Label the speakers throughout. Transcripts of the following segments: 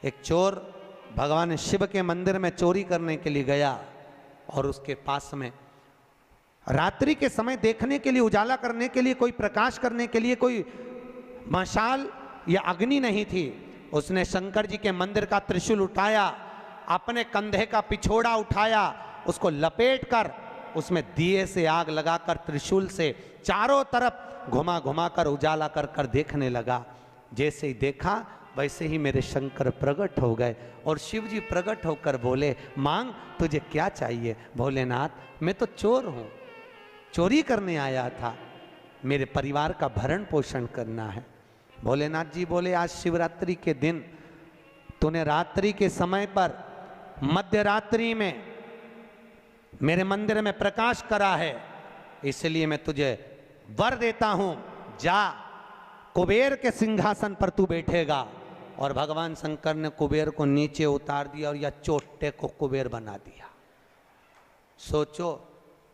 Speaker 1: एक चोर भगवान शिव के मंदिर में चोरी करने के लिए गया और उसके पास में रात्रि के समय देखने के लिए, उजाला करने के लिए, कोई प्रकाश करने के लिए कोई मशाल या अग्नि नहीं थी। उसने शंकर जी के मंदिर का त्रिशूल उठाया, अपने कंधे का पिछोड़ा उठाया, उसको लपेट कर उसमें दिए से आग लगाकर त्रिशूल से चारों तरफ घुमा घुमा कर उजाला कर कर देखने लगा। जैसे ही देखा वैसे ही मेरे शंकर प्रकट हो गए और शिव जी प्रकट होकर बोले, मांग तुझे क्या चाहिए। भोलेनाथ मैं तो चोर हूं, चोरी करने आया था, मेरे परिवार का भरण पोषण करना है। भोलेनाथ जी बोले, आज शिवरात्रि के दिन तूने रात्रि के समय पर मध्य रात्रि में मेरे मंदिर में प्रकाश करा है, इसलिए मैं तुझे वर देता हूं, जा कुबेर के सिंहासन पर तू बैठेगा। और भगवान शंकर ने कुबेर को नीचे उतार दिया और या चोटे को कुबेर बना दिया। सोचो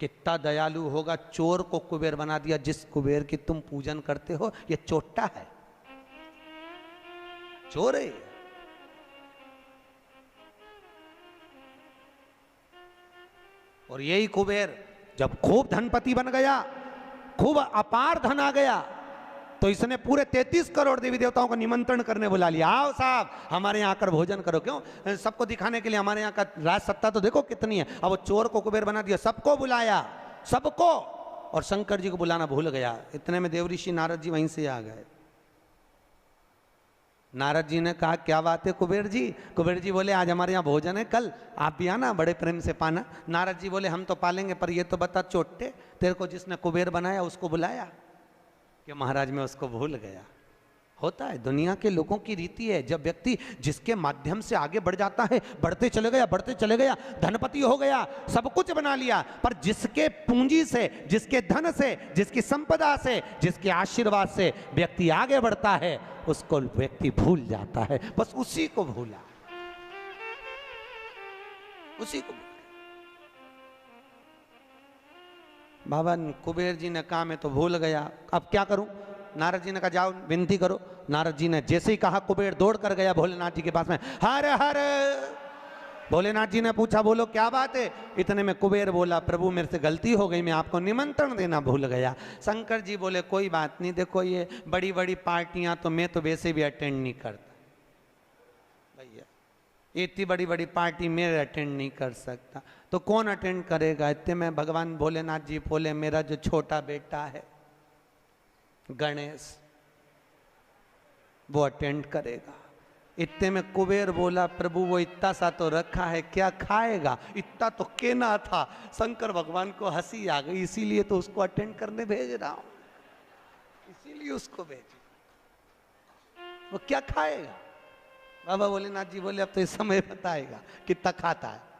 Speaker 1: कितना दयालु होगा, चोर को कुबेर बना दिया। जिस कुबेर की तुम पूजन करते हो ये चोट्टा है, चोर है। और यही कुबेर जब खूब धनपति बन गया, खूब अपार धन आ गया, तो इसने पूरे 33 करोड़ देवी देवताओं को निमंत्रण करने बुला लिया। आओ साहब हमारे यहाँ आकर भोजन करो। क्यों? सबको दिखाने के लिए हमारे यहाँ का राज सत्ता तो देखो कितनी है। अब वो चोर को कुबेर बना दिया, सबको बुलाया, सबको। और शंकर जी को बुलाना भूल गया। इतने में देवऋषि नारद जी वहीं से आ गए। नारद जी ने कहा, क्या बात है कुबेर जी? कुबेर जी बोले, आज हमारे यहाँ भोजन है, कल आप भी आना, बड़े प्रेम से पाना। नारद जी बोले, हम तो पालेंगे, पर ये तो बता चोट्टे, तेरे को जिसने कुबेर बनाया उसको बुलाया? कि महाराज मैं उसको भूल गया। होता है, दुनिया के लोगों की रीति है। जब व्यक्ति जिसके माध्यम से आगे बढ़ जाता है, बढ़ते चले गया, धनपति हो गया, सब कुछ बना लिया, पर जिसके पूंजी से, जिसके धन से, जिसकी संपदा से, जिसके आशीर्वाद से व्यक्ति आगे बढ़ता है, उसको व्यक्ति भूल जाता है। बस उसी को भूला, उसी को। बाबा कुबेर जी ने कहा मैं तो भूल गया, अब क्या करूं? नारद जी ने कहा जाओ विनती करो। नारद जी ने जैसे ही कहा, कुबेर दौड़ कर गया भोलेनाथ जी के पास में, हर हर। भोलेनाथ जी ने पूछा, बोलो क्या बात है? इतने में कुबेर बोला, प्रभु मेरे से गलती हो गई, मैं आपको निमंत्रण देना भूल गया। शंकर जी बोले, कोई बात नहीं, देखो ये बड़ी बड़ी पार्टियां तो मैं तो वैसे भी अटेंड नहीं करता भैया, इतनी बड़ी बड़ी पार्टी मैं अटेंड नहीं कर सकता, तो कौन अटेंड करेगा? इतने में भगवान भोलेनाथ जी बोले, मेरा जो छोटा बेटा है गणेश, वो अटेंड करेगा। इतने में कुबेर बोला, प्रभु वो इतना सा तो रखा है, क्या खाएगा? इतना तो केना था। शंकर भगवान को हंसी आ गई, इसीलिए तो उसको अटेंड करने भेज रहा हूं, इसीलिए उसको भेज। वो क्या खाएगा? बाबा भोलेनाथ जी बोले, अब तो इस समय बताएगा कितना खाता है।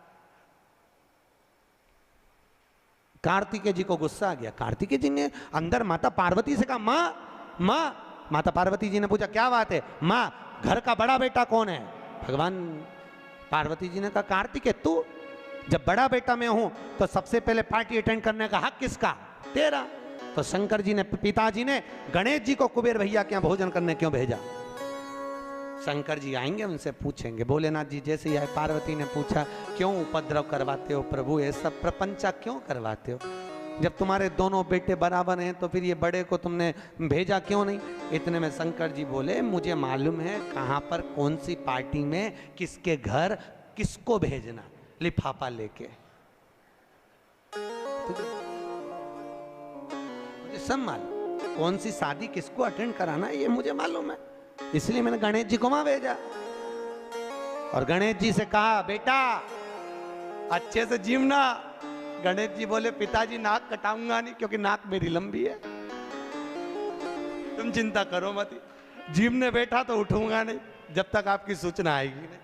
Speaker 1: कार्तिकेय जी को गुस्सा आ गया। कार्तिकेय जी ने अंदर माता पार्वती से कहा, माँ माँ। माता पार्वती जी ने पूछा, क्या बात है? माँ घर का बड़ा बेटा कौन है? भगवान पार्वती जी ने कहा, कार्तिकेय तू। जब बड़ा बेटा मैं हूं तो सबसे पहले पार्टी अटेंड करने का हक किसका? तेरा। तो शंकर जी ने, पिताजी ने गणेश जी को कुबेर भैया के यहाँ भोजन करने क्यों भेजा? शंकर जी आएंगे, उनसे पूछेंगे। भोलेनाथ जी जैसे ही आए, पार्वती ने पूछा, क्यों उपद्रव करवाते हो प्रभु, ये सब प्रपंचा क्यों करवाते हो? जब तुम्हारे दोनों बेटे बराबर हैं तो फिर ये बड़े को तुमने भेजा क्यों नहीं? इतने में शंकर जी बोले, मुझे मालूम है कहाँ पर, कौन सी पार्टी में, किसके घर किसको भेजना, लिफाफा लेके। मुझे सब मालूम, कौन सी शादी किसको अटेंड कराना है, ये मुझे मालूम है, इसलिए मैंने गणेश जी को वहां भेजा। और गणेश जी से कहा, बेटा अच्छे से जीवना। गणेश जी बोले, पिताजी नाक कटाऊंगा नहीं, क्योंकि नाक मेरी लंबी है, तुम चिंता करो मत, जीवने बैठा तो उठूंगा नहीं जब तक आपकी सूचना आएगी नहीं।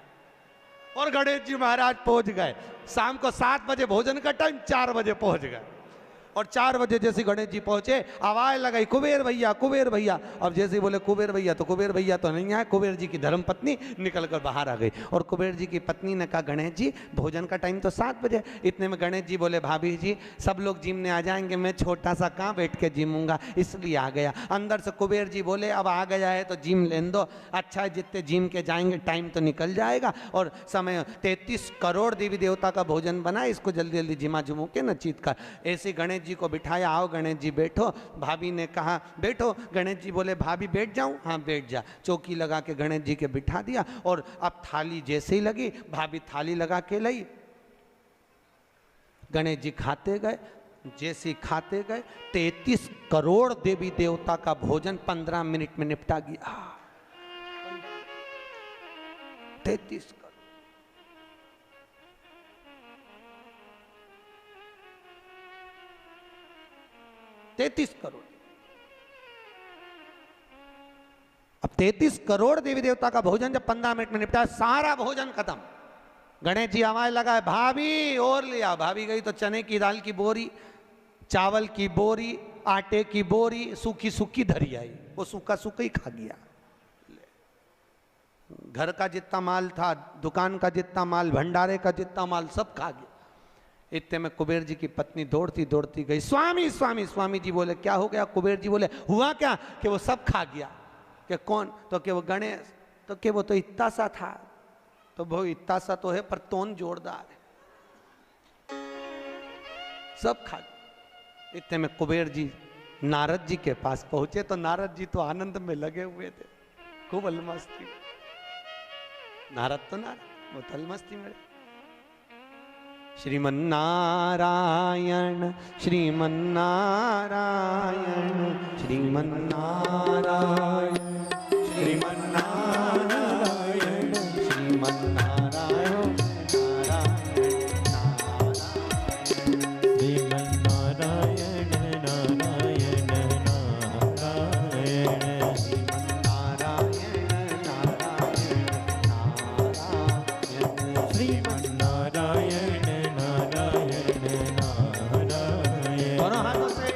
Speaker 1: और गणेश जी महाराज पहुंच गए। शाम को 7 बजे भोजन का टाइम, 4 बजे पहुंच गए। और 4 बजे जैसे गणेश जी पहुंचे आवाज लगाई कुबेर भैया कुबेर भैया। अब जैसे बोले कुबेर भैया तो कुबेर भैया तो नहीं आए, कुबेर जी की धर्मपत्नी निकल कर बाहर आ गई। और कुबेर जी की पत्नी ने कहा गणेश जी भोजन का टाइम तो 7 बजे। इतने में गणेश जी बोले भाभी जी सब लोग जिमने आ जाएंगे, मैं छोटा सा कहाँ बैठ के जिमूंगा, इसलिए आ गया। अंदर से कुबेर जी बोले अब आ गया है तो जिम लेने दो, अच्छा है जितने जिम के जाएंगे टाइम तो निकल जाएगा और समय 33 करोड़ देवी देवता का भोजन बना, इसको जल्दी जल्दी जिमा जुमू के न चीत कर। ऐसे गणेश जी को बिठाया, आओ गणेश जी बैठो। भाभी ने कहा बैठो, गणेश जी बोले भाभी बैठ जाऊं, हाँ बैठ जा। चौकी लगा के गणेश जी के बिठा दिया और अब थाली जैसे ही लगी भाभी थाली लगा के लाई, गणेश जी खाते गए। जैसे ही खाते गए 33 करोड़ देवी देवता का भोजन 15 मिनट में निपटा गया। 33 करोड़। अब 33 करोड़ देवी देवता का भोजन जब 15 मिनट में निपटा, सारा भोजन खत्म। गणेश जी आवाज लगाए भाभी और लिया। भाभी गई तो चने की दाल की बोरी, चावल की बोरी, आटे की बोरी सूखी सूखी धरी आई, वो सूखा सूखा ही खा गया। घर का जितना माल था, दुकान का जितना माल, भंडारे का जितना माल सब खा गया। इतने में कुबेर जी की पत्नी दौड़ती दौड़ती गई, स्वामी स्वामी। स्वामी जी बोले क्या हो गया? कुबेर जी बोले हुआ क्या कि वो सब खा गया। कि कौन? तो कि वो गणेश। तो कि वो तो इतना सा था। तो वो इतना सा तो है पर तोन जोरदार है, सब खा गया। इतने में कुबेर जी नारद जी के पास पहुंचे तो नारद जी तो आनंद में लगे हुए थे, खूब अलमस्ती। नारद तो नारद, वो तो अलमस्ती में। श्रीमन्नारायण श्रीमन्नारायण श्रीमन्नारायण श्रीमन्नारायण श्रीमन्नारायण
Speaker 2: श्रीमन्नारायण नारायण नारायण श्रीमन्नारायण नारायण नारायण।
Speaker 1: दोनों हाथों से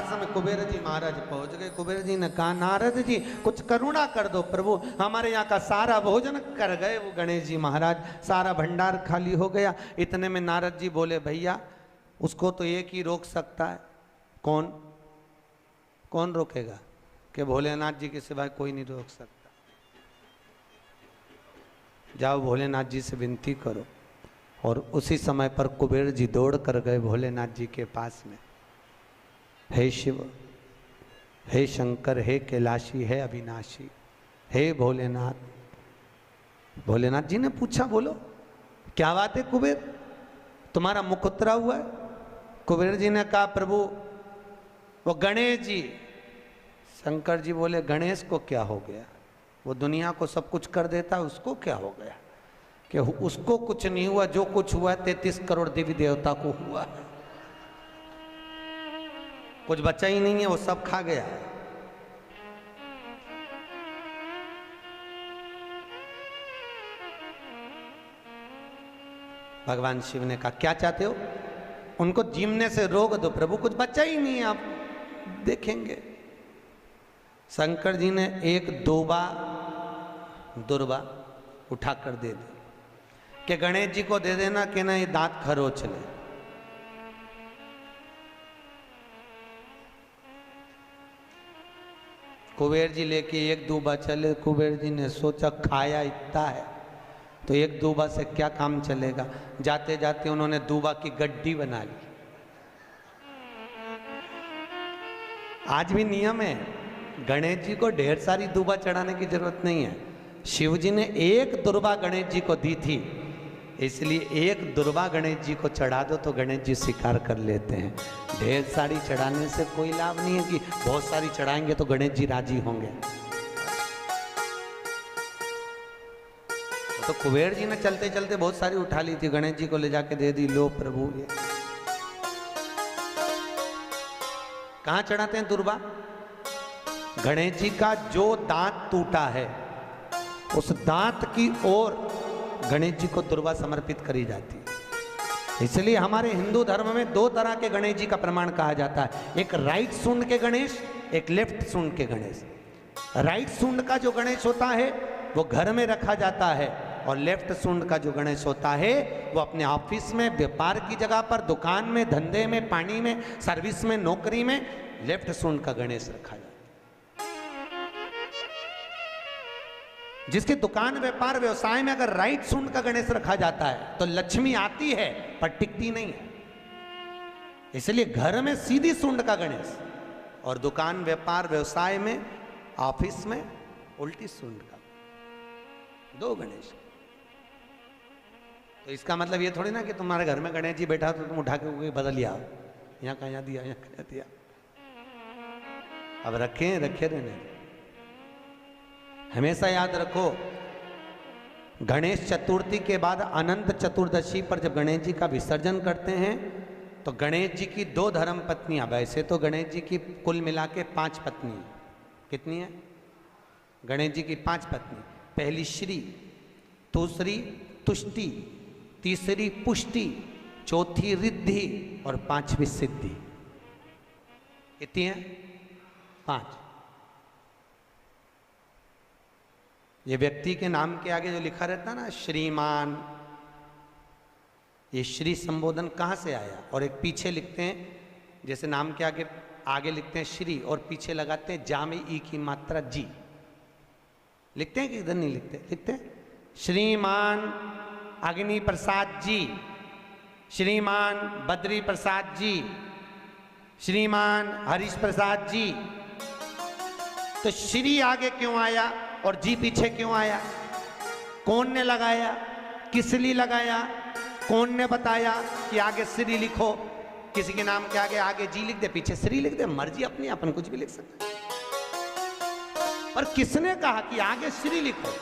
Speaker 1: पास में कुबेर जी महाराज पहुंच गए। कुबेर जी ने कहा, नारद जी कुछ करुणा कर दो प्रभु, हमारे यहाँ का सारा भोजन कर गए वो गणेश जी महाराज, सारा भंडार खाली हो गया। इतने में नारद जी बोले, भैया उसको तो एक ही रोक सकता है। कौन? कौन रोकेगा? कि भोलेनाथ जी के सिवाय कोई नहीं रोक सकता। जाओ भोलेनाथ जी से विनती करो। और उसी समय पर कुबेर जी दौड़ कर गए भोलेनाथ जी के पास में। हे शिव, हे शंकर, हे कैलाशी, हे अविनाशी, हे भोलेनाथ। भोलेनाथ जी ने पूछा, बोलो क्या बात है कुबेर, तुम्हारा मुख उतरा हुआ है? कुबेर जी ने कहा, प्रभु वो गणेश जी। शंकर जी बोले, गणेश को क्या हो गया? वो दुनिया को सब कुछ कर देता है, उसको क्या हो गया? कि उसको कुछ नहीं हुआ, जो कुछ हुआ 33 करोड़ देवी देवता को हुआ। कुछ बचा ही नहीं है, वो सब खा गया। भगवान शिव ने कहा, क्या चाहते हो? उनको जीमने से रोक दो प्रभु, कुछ बचा ही नहीं है, आप देखेंगे। शंकर जी ने एक दुर्बा उठाकर दे दी कि गणेश जी को दे देना, कि ना ये दांत खरोच ले। कुबेर जी लेके एक दूबा चले। कुबेर जी ने सोचा खाया इतना है तो एक दूबा से क्या काम चलेगा। जाते जाते उन्होंने दूबा की गड्डी बना ली। आज भी नियम है, गणेश जी को ढेर सारी दूबा चढ़ाने की जरूरत नहीं है। शिव जी ने एक दुर्बा गणेश जी को दी थी, इसलिए एक दुर्बा गणेश जी को चढ़ा दो तो गणेश जी स्वीकार कर लेते हैं। ढेर सारी चढ़ाने से कोई लाभ नहीं है कि बहुत सारी चढ़ाएंगे तो गणेश जी राजी होंगे। तो कुबेर जी ने चलते चलते बहुत सारी उठा ली थी, गणेश जी को ले जाके दे दी। लो प्रभु, ये कहां चढ़ाते हैं दुर्बा? गणेश जी का जो दांत टूटा है उस दांत की ओर गणेश जी को दुर्बा समर्पित करी जाती है। इसलिए हमारे हिंदू धर्म में दो तरह के गणेश जी का प्रमाण कहा जाता है, एक राइट सूंड के गणेश, एक लेफ्ट सूंड के गणेश। राइट सूंड का जो गणेश होता है वो घर में रखा जाता है, और लेफ्ट सूंड का जो गणेश होता है वो अपने ऑफिस में, व्यापार की जगह पर, दुकान में, धंधे में, पानी में, सर्विस में, नौकरी में लेफ्ट सूंड का गणेश रखा जाता है। जिसके दुकान, व्यापार, व्यवसाय में अगर राइट सूंड का गणेश रखा जाता है तो लक्ष्मी आती है पर टिकती नहीं है। इसलिए घर में सीधी सूंड का गणेश, और दुकान, व्यापार, व्यवसाय में, ऑफिस में उल्टी सूंड का, दो गणेश। तो इसका मतलब ये थोड़ी ना कि तुम्हारे घर में गणेश जी बैठा तो तुम उठा के बदल लिया, यहाँ का यहाँ दिया, यहाँ का यहाँ दिया। अब रखे रहने। हमेशा याद रखो, गणेश चतुर्थी के बाद अनंत चतुर्दशी पर जब गणेश जी का विसर्जन करते हैं तो गणेश जी की 2 धर्म पत्नियां, वैसे तो गणेश जी की कुल मिला के 5 पत्नी, कितनी है? गणेश जी की 5 पत्नी। पहली श्री, दूसरी तुष्टि, तीसरी पुष्टि, चौथी रिद्धि और 5वीं सिद्धि। कितनी है? 5। ये व्यक्ति के नाम के आगे जो लिखा रहता है ना, श्रीमान, ये श्री संबोधन कहाँ से आया? और एक पीछे लिखते हैं, जैसे नाम के आगे लिखते हैं श्री और पीछे लगाते हैं जा में ई की मात्रा जी। लिखते हैं कि इधर नहीं लिखते? लिखते हैं श्रीमान अग्नि प्रसाद जी, श्रीमान बद्री प्रसाद जी, श्रीमान हरीश प्रसाद जी। तो श्री आगे क्यों आया और जी पीछे क्यों आया? कौन ने लगाया? किस लिए लगाया? कौन ने बताया कि आगे श्री लिखो? किसी के नाम के आगे जी लिख दे, पीछे श्री लिख दे, मर्जी अपनी, अपन कुछ भी लिख सकते। पर किसने कहा कि आगे श्री लिखो?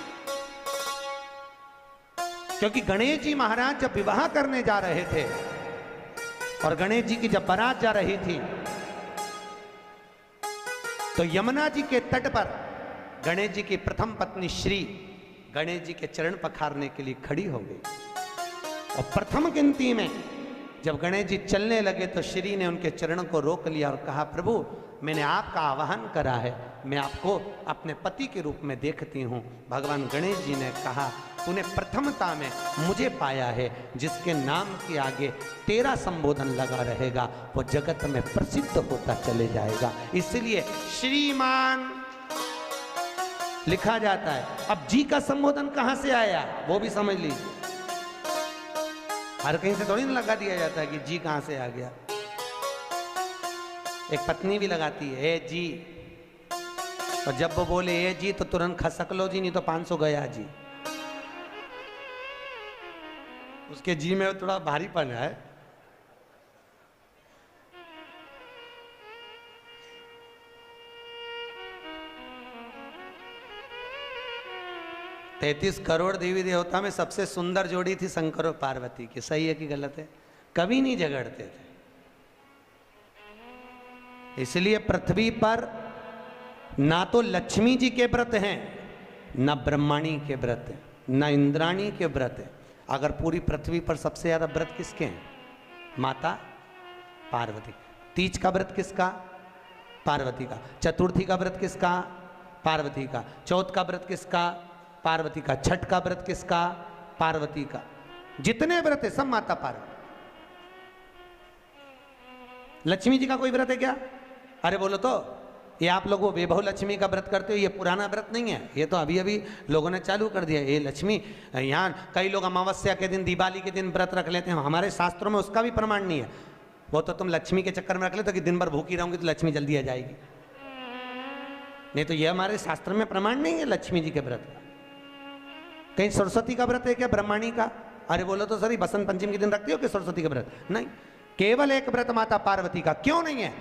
Speaker 1: क्योंकि गणेश जी महाराज जब विवाह करने जा रहे थे और गणेश जी की जब बारात जा रही थी तो यमुना जी के तट पर गणेश जी की प्रथम पत्नी श्री गणेश जी के चरण पखारने के लिए खड़ी हो गई, और प्रथम गिनती में जब गणेश जी चलने लगे तो श्री ने उनके चरणों को रोक लिया और कहा, प्रभु मैंने आपका आवाहन करा है, मैं आपको अपने पति के रूप में देखती हूँ। भगवान गणेश जी ने कहा, तूने प्रथमता में मुझे पाया है, जिसके नाम के आगे तेरा संबोधन लगा रहेगा वो जगत में प्रसिद्ध होता चले जाएगा। इसलिए श्रीमान लिखा जाता है। अब जी का संबोधन कहां से आया वो भी समझ लीजिए। हर कहीं से थोड़ी ना लगा दिया जाता है कि जी कहां से आ गया। एक पत्नी भी लगाती है ए जी, और जब वो बोले ए जी तो तुरंत खसक लो जी, नहीं तो 500 गया जी। उसके जी में थोड़ा भारीपन है। तैतीस करोड़ देवी देवता में सबसे सुंदर जोड़ी थी शंकर और पार्वती की। सही है कि गलत है? कभी नहीं झगड़ते थे। इसलिए पृथ्वी पर ना तो लक्ष्मी जी के व्रत हैं, ना ब्रह्माणी के व्रत हैं, ना इंद्राणी के व्रत हैं। अगर पूरी पृथ्वी पर सबसे ज्यादा व्रत किसके हैं? माता पार्वती। तीज का व्रत किसका? पार्वती का। चतुर्थी का व्रत किसका? पार्वती का। चौथ का व्रत किसका? पार्वती का। छठ का व्रत किसका? पार्वती का। जितने व्रत है सब माता पार्वती। लक्ष्मी जी का कोई व्रत है क्या? अरे बोलो तो, ये आप लोग वो वैभव लक्ष्मी का व्रत करते हो, ये पुराना व्रत नहीं है, ये तो अभी अभी लोगों ने चालू कर दिया। ये लक्ष्मी, यहाँ कई लोग अमावस्या के दिन, दिवाली के दिन व्रत रख लेते हैं, हमारे शास्त्रों में उसका भी प्रमाण नहीं है। वो तो तुम लक्ष्मी के चक्कर में रख लेते हो कि दिन भर भूखी रहूंगी तो लक्ष्मी जल्दी आ जाएगी। नहीं तो ये हमारे शास्त्र में प्रमाण नहीं है लक्ष्मी जी के व्रत का। कहीं सरस्वती का व्रत है क्या ब्रह्माणी का? अरे बोलो तो सर, बसंत पंचमी के दिन रखती हो कि सरस्वती का व्रत? नहीं, केवल एक व्रत माता पार्वती का। क्यों नहीं है?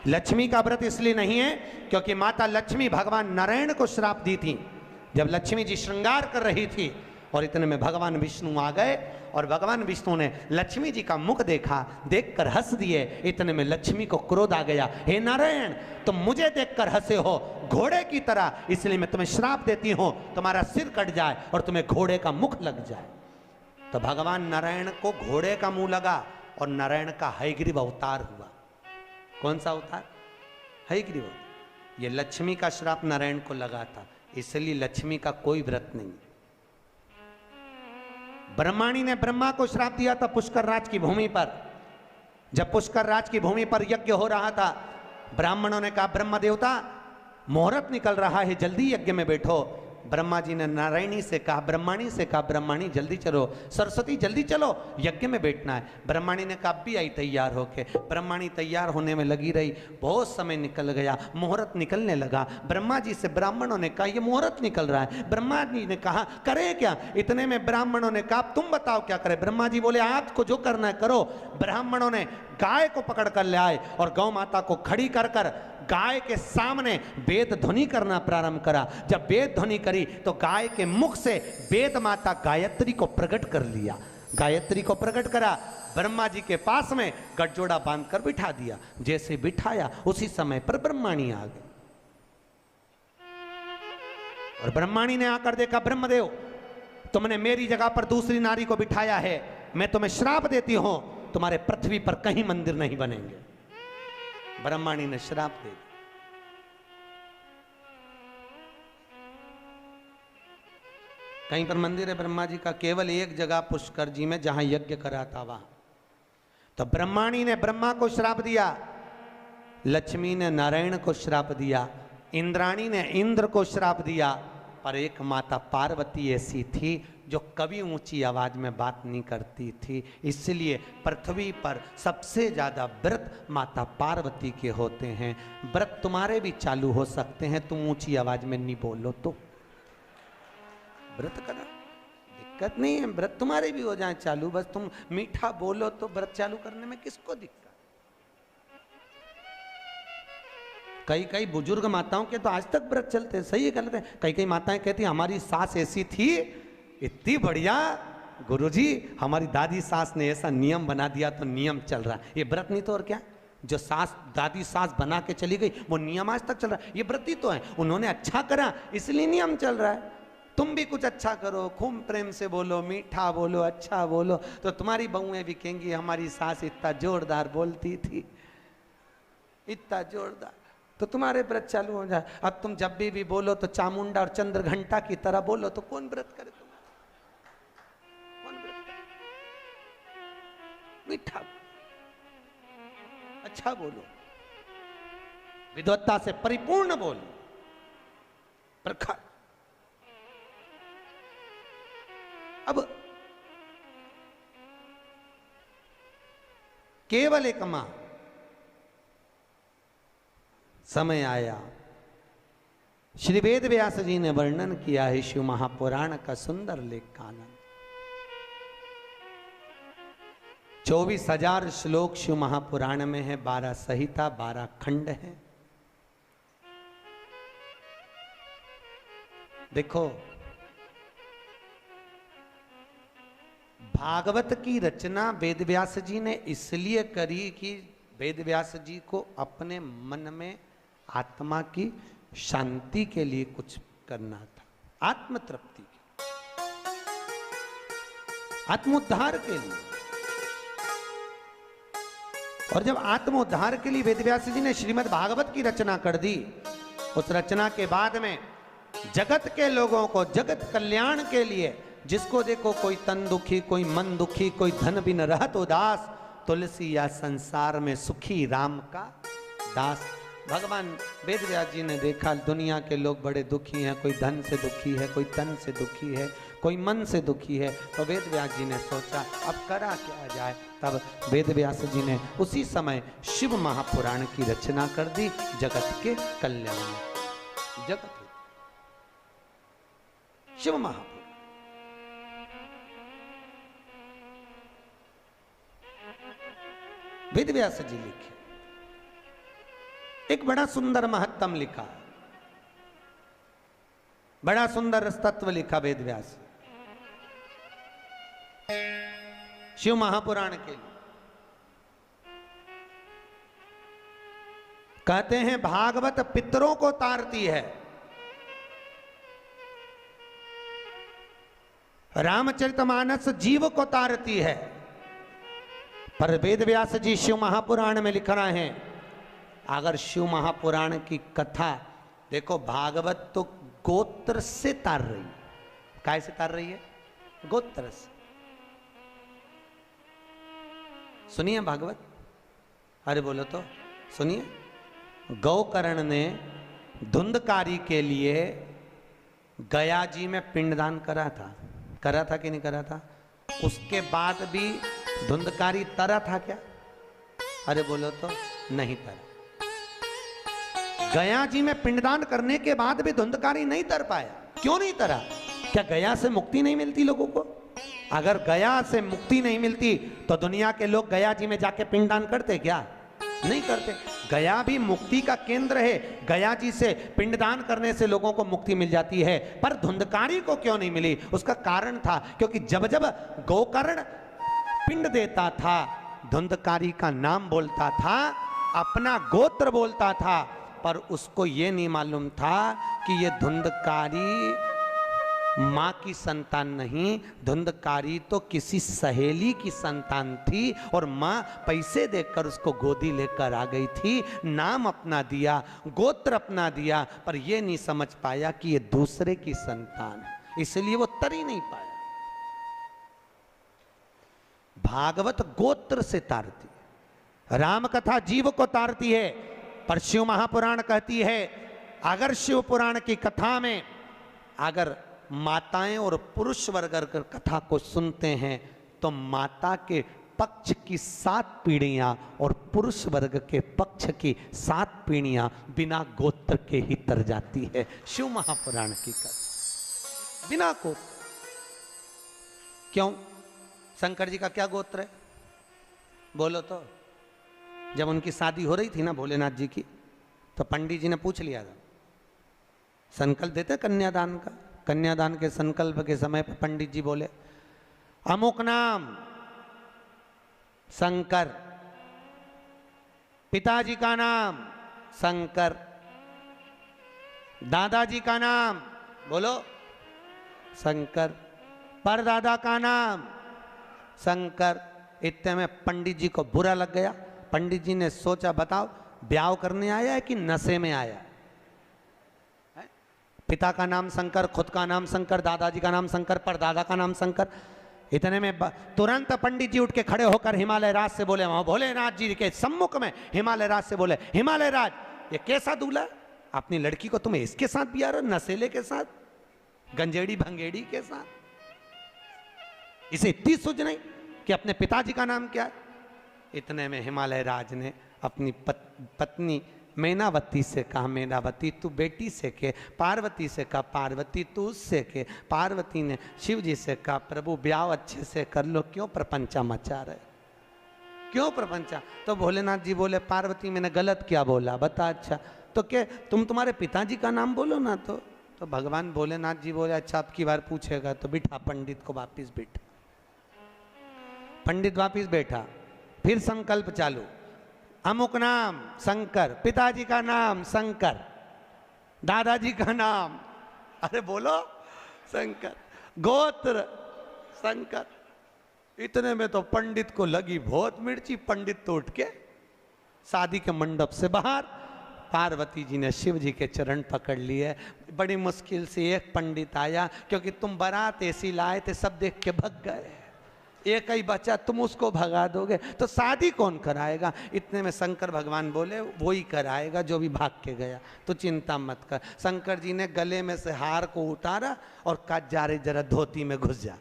Speaker 1: लक्ष्मी का व्रत इसलिए नहीं है क्योंकि माता लक्ष्मी भगवान नारायण को श्राप दी थी। जब लक्ष्मी जी श्रृंगार कर रही थी और इतने में भगवान विष्णु आ गए और भगवान विष्णु ने लक्ष्मी जी का मुख देखा, देखकर हंस दिए। इतने में लक्ष्मी को क्रोध आ गया, हे नारायण तुम मुझे देखकर हंसे हो घोड़े की तरह, इसलिए मैं तुम्हें श्राप देती हूं, तुम्हारा सिर कट जाए और तुम्हें घोड़े का मुख लग जाए। तो भगवान नारायण को घोड़े का मुंह लगा और नारायण का हयग्रीव अवतार हुआ। कौन सा अवतार? हयग्रीव। ये लक्ष्मी का श्राप नारायण को लगा था, इसलिए लक्ष्मी का कोई व्रत नहीं। ब्रह्माणी ने ब्रह्मा को श्राप दिया था पुष्कर राज की भूमि पर। जब पुष्कर राज की भूमि पर यज्ञ हो रहा था, ब्राह्मणों ने कहा ब्रह्म देवता मुहूर्त निकल रहा है, जल्दी यज्ञ में बैठो। ब्रह्मा जी ने नारायणी से कहा, ब्रह्माणी से कहा, ब्रह्माणी जल्दी चलो, सरस्वती जल्दी चलो, यज्ञ में बैठना है। ब्रह्माणी ने कहा भी आई तैयार होके। ब्रह्माणी तैयार होने में लगी रही, बहुत समय निकल गया, मुहूर्त निकलने लगा। ब्रह्मा जी से ब्राह्मणों ने कहा ये मुहूर्त निकल रहा है। ब्रह्मा जी ने कहा करें क्या? इतने में ब्राह्मणों ने कहा तुम बताओ क्या करें? ब्रह्मा जी बोले आपको जो करना है करो। ब्राह्मणों ने गाय को पकड़ कर ले आए और गौ माता को खड़ी कर कर गाय के सामने वेद ध्वनि करना प्रारंभ करा। जब वेद ध्वनि करी तो गाय के मुख से वेद माता गायत्री को प्रकट कर लिया। गायत्री को प्रकट करा, ब्रह्मा जी के पास में गठजोड़ा बांधकर बिठा दिया। जैसे बिठाया उसी समय पर ब्रह्माणी आ गई और ब्रह्माणी ने आकर देखा ब्रह्मदेव तुमने मेरी जगह पर दूसरी नारी को बिठाया है, मैं तुम्हें श्राप देती हूं, तुम्हारे पृथ्वी पर कहीं मंदिर नहीं बनेंगे। ब्रह्माणी ने श्राप दे दिया। कहीं पर मंदिर है ब्रह्मा जी का? केवल एक जगह पुष्कर जी में जहां यज्ञ करा था वहां। तो ब्रह्माणी ने ब्रह्मा को श्राप दिया, लक्ष्मी ने नारायण को श्राप दिया, इंद्राणी ने इंद्र को श्राप दिया, पर एक माता पार्वती ऐसी थी जो कभी ऊंची आवाज में बात नहीं करती थी। इसलिए पृथ्वी पर सबसे ज्यादा व्रत माता पार्वती के होते हैं। व्रत तुम्हारे भी चालू हो सकते हैं, तुम ऊंची आवाज में नहीं बोलो तो। व्रत करा दिक्कत नहीं है, व्रत तुम्हारे भी हो जाए चालू, बस तुम मीठा बोलो तो व्रत चालू करने में किसको दिक्कत। कई कई बुजुर्ग माताओं के तो आज तक व्रत चलते हैं। सही है गलत है? कई कई माताएं कहती हमारी सास ऐसी थी, इतनी बढ़िया गुरुजी, हमारी दादी सास ने ऐसा नियम बना दिया तो नियम चल रहा है। ये व्रत नहीं तो और क्या? जो सास दादी सास बना के चली गई वो नियम आज तक चल रहा है। ये व्रत ही तो है, उन्होंने अच्छा करा इसलिए नियम चल रहा है। तुम भी कुछ अच्छा करो, खूब प्रेम से बोलो, मीठा बोलो, अच्छा बोलो, तो तुम्हारी बहुएं भी कहेंगी हमारी सास इतना जोरदार बोलती थी, इतना जोरदार, तो तुम्हारे व्रत चालू हो जाए। अब तुम जब भी बोलो तो चामुंडा और चंद्र घंटा की तरह बोलो, तो कौन व्रत करे तुम्हारा? कौन व्रत करे? मीठा, अच्छा बोलो, विद्वत्ता से परिपूर्ण बोलो, प्रखर। अब केवल एक मां, समय आया, श्री वेद व्यास जी ने वर्णन किया है शिव महापुराण का सुंदर लेख का आनंद। 24,000 श्लोक शिव महापुराण में है, 12 संहिता, 12 खंड है। देखो, भागवत की रचना वेदव्यास जी ने इसलिए करी कि वेदव्यास जी को अपने मन में आत्मा की शांति के लिए कुछ करना था, आत्म तृप्ति के, आत्मोद्धार के लिए। और जब आत्मोद्धार के लिए वेदव्यास जी ने श्रीमद् भागवत की रचना कर दी, उस रचना के बाद में जगत के लोगों को जगत कल्याण के लिए, जिसको देखो कोई तन दुखी, कोई मन दुखी, कोई धन बिन रहत उदास, तुलसी या संसार में सुखी राम का दास। भगवान वेदव्यास जी ने देखा दुनिया के लोग बड़े दुखी हैं, कोई धन से दुखी है, कोई तन से दुखी है, कोई मन से दुखी है, तो वेदव्यास जी ने सोचा अब करा क्या जाए। तब वेदव्यास जी ने उसी समय शिव महापुराण की रचना कर दी, जगत के कल्याण में। जगत शिव महापुराण, वेदव्यास जी लिखे, एक बड़ा सुंदर महत्तम लिखा, बड़ा सुंदर तत्व लिखा वेदव्यास शिव महापुराण के लिए। कहते हैं भागवत पितरों को तारती है, रामचरितमानस जीव को तारती है, पर वेदव्यास जी शिव महापुराण में लिख रहे हैं, अगर शिव महापुराण की कथा देखो, भागवत तो गोत्र से तार रही है। काय से तार रही है? गोत्र से। सुनिए भागवत, अरे बोलो तो सुनिए। गौकर्ण ने धुंधकारी के लिए गया जी में पिंडदान करा था कि नहीं करा था? उसके बाद भी धुंधकारी तरा था क्या? अरे बोलो तो नहीं तरा। गया जी में पिंडदान करने के बाद भी धुंधकारी नहीं तर पाया। क्यों नहीं तरा? क्या गया से मुक्ति नहीं मिलती लोगों को? अगर गया से मुक्ति नहीं मिलती तो दुनिया के लोग गया जी में जाके पिंडदान करते क्या? नहीं करते। गया भी मुक्ति का केंद्र है, गया जी से पिंडदान करने से लोगों को मुक्ति मिल जाती है, पर धुंधकारी को क्यों नहीं मिली? उसका कारण था, क्योंकि जब जब गोकर्ण पिंड देता था, धुंधकारी का नाम बोलता था, अपना गोत्र बोलता था, पर उसको ये नहीं मालूम था कि ये धुंधकारी माँ की संतान नहीं, धुंधकारी तो किसी सहेली की संतान थी, और माँ पैसे देकर उसको गोदी लेकर आ गई थी, नाम अपना दिया, गोत्र अपना दिया, पर ये नहीं समझ पाया कि ये दूसरे की संतान है, इसलिए वो तर ही नहीं पाया। भागवत गोत्र से तारती है, राम कथा जीव को तारती है, पर शिव महापुराण कहती है अगर शिव पुराण की कथा में अगर माताएं और पुरुष वर्ग अगर कथा को सुनते हैं तो माता के पक्ष की 7 पीढ़ियां और पुरुष वर्ग के पक्ष की 7 पीढ़ियां बिना गोत्र के ही तर जाती है। शिव महापुराण की कथा बिना गोत्र। क्यों? शंकर जी का क्या गोत्र है? बोलो तो। जब उनकी शादी हो रही थी ना भोलेनाथ जी की, तो पंडित जी ने पूछ लिया था, संकल्प देते कन्यादान का। कन्यादान के संकल्प के समय पर पंडित जी बोले अमुक नाम शंकर, पिताजी का नाम शंकर, दादाजी का नाम बोलो शंकर। परदादा का नाम शंकर। इतने में पंडित जी को बुरा लग गया। पंडित जी ने सोचा, बताओ ब्याह करने आया है कि नशे में आया है? पिता का नाम शंकर, खुद का नाम शंकर, दादाजी का नाम शंकर, परदादा का नाम शंकर। इतने में तुरंत पंडित जी उठ के खड़े होकर हिमालय राज से बोले, वहां भोलेनाथ जी के सम्मुख में हिमालय राज से बोले, हिमालय राज ये कैसा दूल्हा, अपनी लड़की को तुम्हें इसके साथ बिया रहे, नशेले के साथ, गंजेड़ी भंगेड़ी के साथ? इसे इतनी सूझ नहीं कि अपने पिताजी का नाम क्या है? इतने में हिमालय राज ने अपनी पत्नी मैनावती से कहा, मैनावती तू बेटी से के, पार्वती से कहा, पार्वती तू उससे के। पार्वती ने शिव जी से कहा, प्रभु ब्याह अच्छे से कर लो, क्यों प्रपंचा मचा रहे, क्यों प्रपंचा? तो भोलेनाथ जी बोले, पार्वती मैंने गलत क्या बोला बता? अच्छा तो क्या तुम्हारे पिताजी का नाम बोलो ना। तो भगवान भोलेनाथ जी बोले, अच्छा अब की बार पूछेगा तो बिठा पंडित को वापिस बैठा। पंडित वापिस बैठा, फिर संकल्प चालू, अमुक नाम शंकर, पिताजी का नाम शंकर, दादाजी का नाम, अरे बोलो शंकर, गोत्र शंकर। इतने में तो पंडित को लगी बहुत मिर्ची। पंडित तो उठ के शादी के मंडप से बाहर, पार्वती जी ने शिव जी के चरण पकड़ लिए। बड़ी मुश्किल से एक पंडित आया, क्योंकि तुम बारात ऐसी लाए थे सब देख के भग गए, एक ही बच्चा, तुम उसको भगा दोगे तो शादी कौन कराएगा? इतने में शंकर भगवान बोले, वो ही कराएगा जो भी भाग के गया, तो चिंता मत कर। शंकर जी ने गले में से हार को उतारा और कहा, जा रे जरा धोती में घुस जा।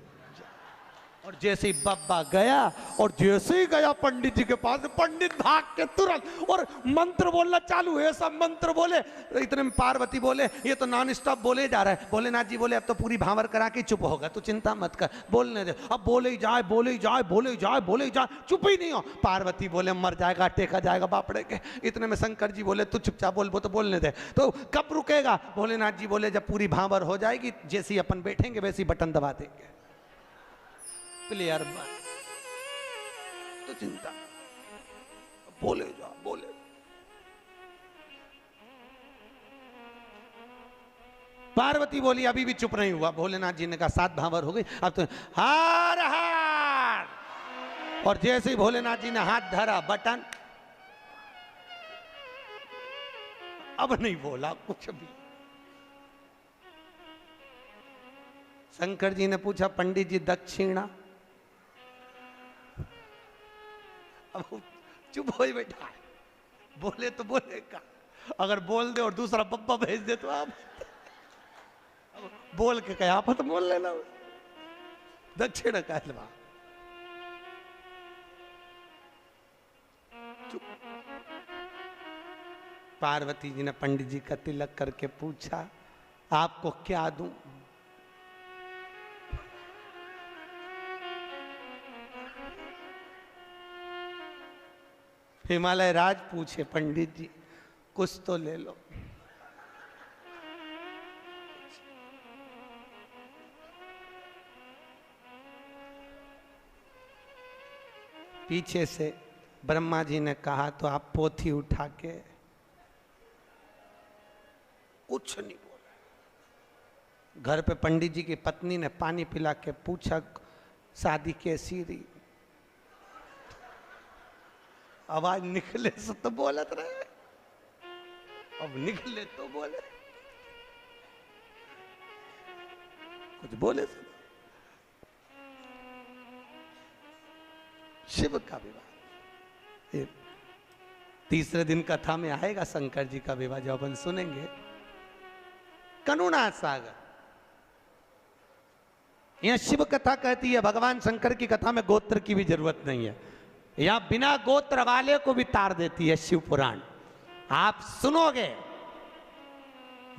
Speaker 1: और जैसे ही बब्बा गया, और जैसे ही गया पंडित जी के पास, पंडित भाग के तुरंत और मंत्र बोलना चालू है, सब मंत्र बोले। इतने में पार्वती बोले, ये तो नॉन स्टॉप बोले जा रहा है। भोलेनाथ जी बोले, अब तो पूरी भांवर करा के चुप होगा, तू चिंता मत कर, बोलने दे। अब बोले ही जाए, बोले ही जाए, बोले ही जाए, बोले ही जाए, चुप ही नहीं हो। पार्वती बोले, मर जाएगा, टेका जाएगा बापड़े के। इतने में शंकर जी बोले, तू चुपचाप बोल, वो तो बोलने दे। तो कब रुकेगा? भोलेनाथ जी बोले, जब पूरी भांवर हो जाएगी, जैसे ही अपन बैठेंगे वैसे ही बटन दबा देंगे, क्लियर बात, तो चिंता, बोले जा बोले। पार्वती बोली, अभी भी चुप नहीं हुआ। भोलेनाथ जी ने कहा, 7 भांवर हो गई, अब तो हार हार। और जैसे ही भोलेनाथ जी ने हाथ धरा, बटन, अब नहीं बोला कुछ भी। शंकर जी ने पूछा, पंडित जी दक्षिणा? अब चुप हो ही बैठा है, बोले तो बोलेगा, अगर बोल दे और दूसरा पप्पा भेज दे तो आप बोल के कहा आप तो बोल लेना, दक्षिण कहलवा। पार्वती जी ने पंडित जी का तिलक करके पूछा, आपको क्या दूं? हिमालय राज पूछे, पंडित जी कुछ तो ले लो। पीछे से ब्रह्मा जी ने कहा, तो आप पोथी उठा के, कुछ नहीं बोला। घर पे पंडित जी की पत्नी ने पानी पिला के पूछा, शादी कैसी रही? आवाज निकले से तो बोलत रहे, अब निकले तो बोले, कुछ बोले से। शिव का विवाह तीसरे दिन कथा में आएगा, शंकर जी का विवाह जो अपन सुनेंगे। करुणा सागर, यह शिव कथा कहती है, भगवान शंकर की कथा में गोत्र की भी जरूरत नहीं है, या बिना गोत्र वाले को भी तार देती है शिव पुराण। आप सुनोगे,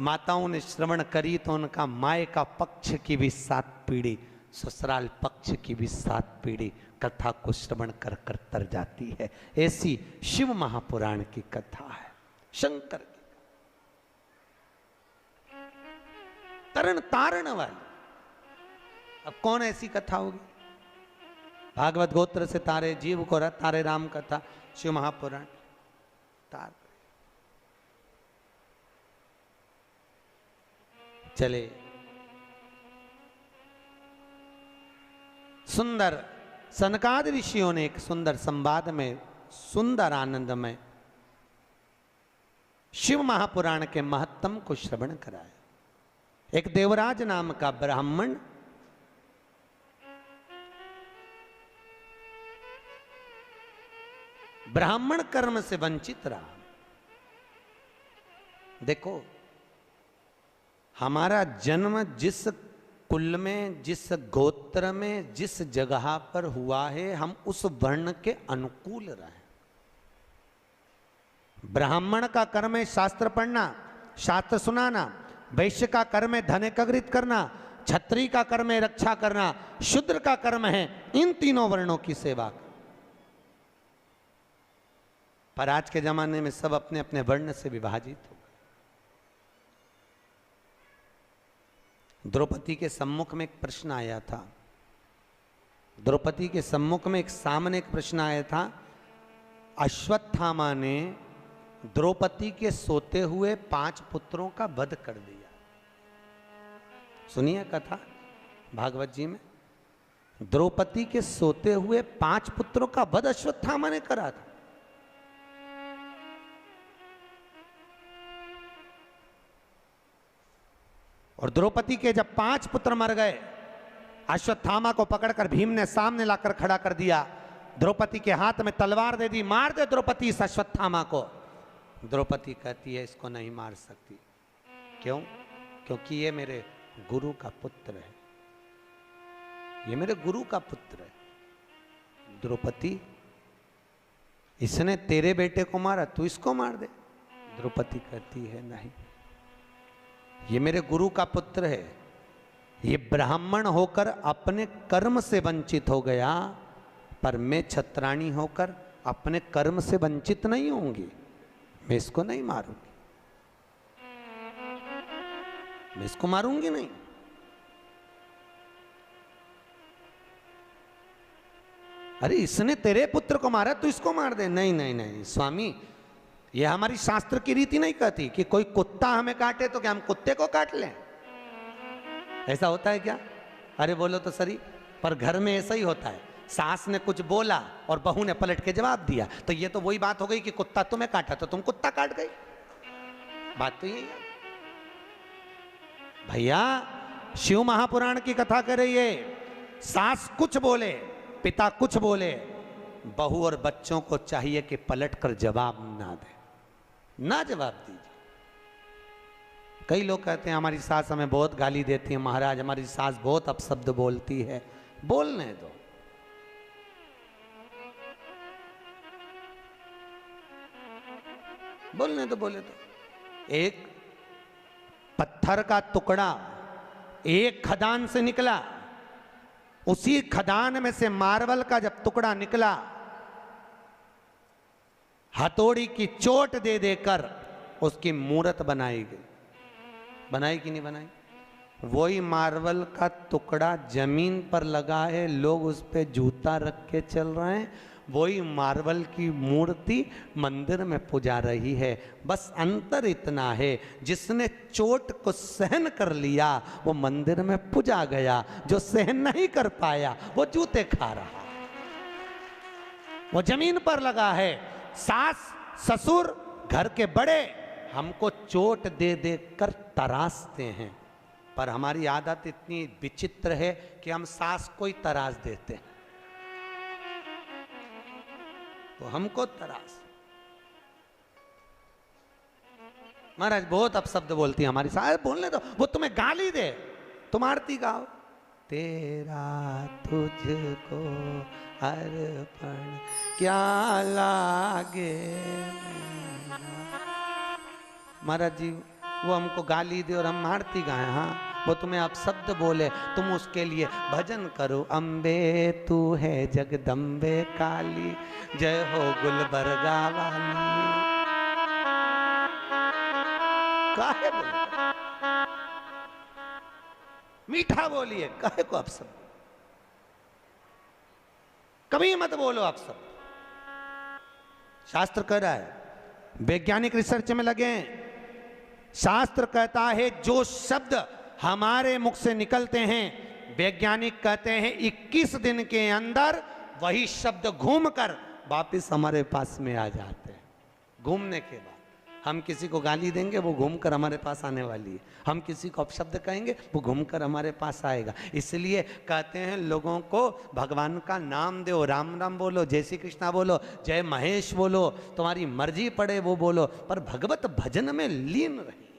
Speaker 1: माताओं ने श्रवण करी तो उनका माए का पक्ष की भी 7 पीढ़ी, ससुराल पक्ष की भी 7 पीढ़ी कथा को श्रवण कर कर तर जाती है। ऐसी शिव महापुराण की कथा है, शंकर की तरण तारण वाली। अब कौन ऐसी कथा होगी? भागवत गोत्र से तारे जीव को तारे राम कथा, शिव महापुराण तार। चले सुंदर सनकादि ऋषियों ने एक सुंदर संवाद में, सुंदर आनंद में शिव महापुराण के महत्तम को श्रवण कराया। एक देवराज नाम का ब्राह्मण ब्राह्मण कर्म से वंचित रहा। देखो, हमारा जन्म जिस कुल में, जिस गोत्र में, जिस जगह पर हुआ है, हम उस वर्ण के अनुकूल रहे। ब्राह्मण का कर्म है शास्त्र पढ़ना, शास्त्र सुनाना। वैश्य का कर्म है धन एकत्रित करना। क्षत्रिय का कर्म है रक्षा करना। शूद्र का कर्म है इन तीनों वर्णों की सेवा। पर आज के जमाने में सब अपने अपने वर्ण से विभाजित हो गए। द्रौपदी के सम्मुख में एक प्रश्न आया था। द्रौपदी के सम्मुख में एक सामने एक प्रश्न आया था। अश्वत्थामा ने द्रौपदी के सोते हुए 5 पुत्रों का वध कर दिया। सुनिए कथा भागवत जी में। द्रौपदी के सोते हुए 5 पुत्रों का वध अश्वत्थामा ने करा था। और द्रौपदी के जब 5 पुत्र मर गए, अश्वत्थामा को पकड़कर भीम ने सामने लाकर खड़ा कर दिया। द्रौपदी के हाथ में तलवार दे दी, मार दे द्रौपदी इस अश्वत्थामा को। द्रौपदी कहती है इसको नहीं मार सकती। क्यों? क्योंकि ये मेरे गुरु का पुत्र है, ये मेरे गुरु का पुत्र है। द्रौपदी, इसने तेरे बेटे को मारा, तू इसको मार दे। द्रौपदी कहती है नहीं, ये मेरे गुरु का पुत्र है। ये ब्राह्मण होकर अपने कर्म से वंचित हो गया, पर मैं क्षत्राणी होकर अपने कर्म से वंचित नहीं होंगी। मैं इसको नहीं मारूंगी, मैं इसको मारूंगी नहीं। अरे इसने तेरे पुत्र को मारा, तू इसको मार दे। नहीं नहीं नहीं स्वामी, यह हमारी शास्त्र की रीति नहीं कहती कि कोई कुत्ता हमें काटे तो क्या हम कुत्ते को काट लें। ऐसा होता है क्या? अरे बोलो तो सही। पर घर में ऐसा ही होता है। सास ने कुछ बोला और बहू ने पलट के जवाब दिया, तो ये तो वही बात हो गई कि कुत्ता तुम्हें काटा तो तुम कुत्ता काट गई। बात तो यही है भैया। शिव महापुराण की कथा कर रही है। सास कुछ बोले, पिता कुछ बोले, बहू और बच्चों को चाहिए कि पलट कर जवाब ना दे, ना जवाब दीजिए। कई लोग कहते हैं हमारी सास हमें बहुत गाली देती है, महाराज हमारी सास बहुत अपशब्द बोलती है। बोलने दो, बोलने दो, बोले तो। एक पत्थर का टुकड़ा एक खदान से निकला, उसी खदान में से मार्बल का जब टुकड़ा निकला, हथौड़ी की चोट दे देकर उसकी मूर्त बनाई गई। बनाई कि नहीं बनाई? वही मार्बल का टुकड़ा जमीन पर लगा है, लोग उस पे जूता रख के चल रहे हैं। वही मार्बल की मूर्ति मंदिर में पूजा रही है। बस अंतर इतना है, जिसने चोट को सहन कर लिया वो मंदिर में पूजा गया, जो सहन नहीं कर पाया वो जूते खा रहा, वो जमीन पर लगा है। सास ससुर घर के बड़े हमको चोट दे दे कर तराशते हैं, पर हमारी आदत इतनी विचित्र है कि हम सास को ही तराश देते हैं, तो हमको तराश। महाराज बहुत अपशब्द बोलती है हमारी सास। बोलने दो, वो तुम्हें गाली दे, तुम आरती गाओ। तेरा तुझको अर्पण क्या लागे। महाराज जी वो हमको गाली दे और हम आरती गाएं, हाँ वो तुम्हें आप शब्द बोले, तुम उसके लिए भजन करो। अम्बे तू है जगदम्बे काली, जय हो गुलबर्गा वाली। काहे बोले? मीठा बोलिए, काहे को आप सब कभी मत बोलो आप सब। शास्त्र कह रहा है, वैज्ञानिक रिसर्च में लगे हैं। शास्त्र कहता है जो शब्द हमारे मुख से निकलते हैं वैज्ञानिक कहते हैं 21 दिन के अंदर वही शब्द घूमकर वापस हमारे पास में आ जाते हैं। घूमने के बाद हम किसी को गाली देंगे, वो घूमकर हमारे पास आने वाली है। हम किसी को अपशब्द कहेंगे, वो घूमकर हमारे पास आएगा। इसलिए कहते हैं लोगों को भगवान का नाम दो, राम राम बोलो, जय श्री कृष्णा बोलो, जय महेश बोलो, तुम्हारी मर्जी पड़े वो बोलो, पर भगवत भजन में लीन रहिए।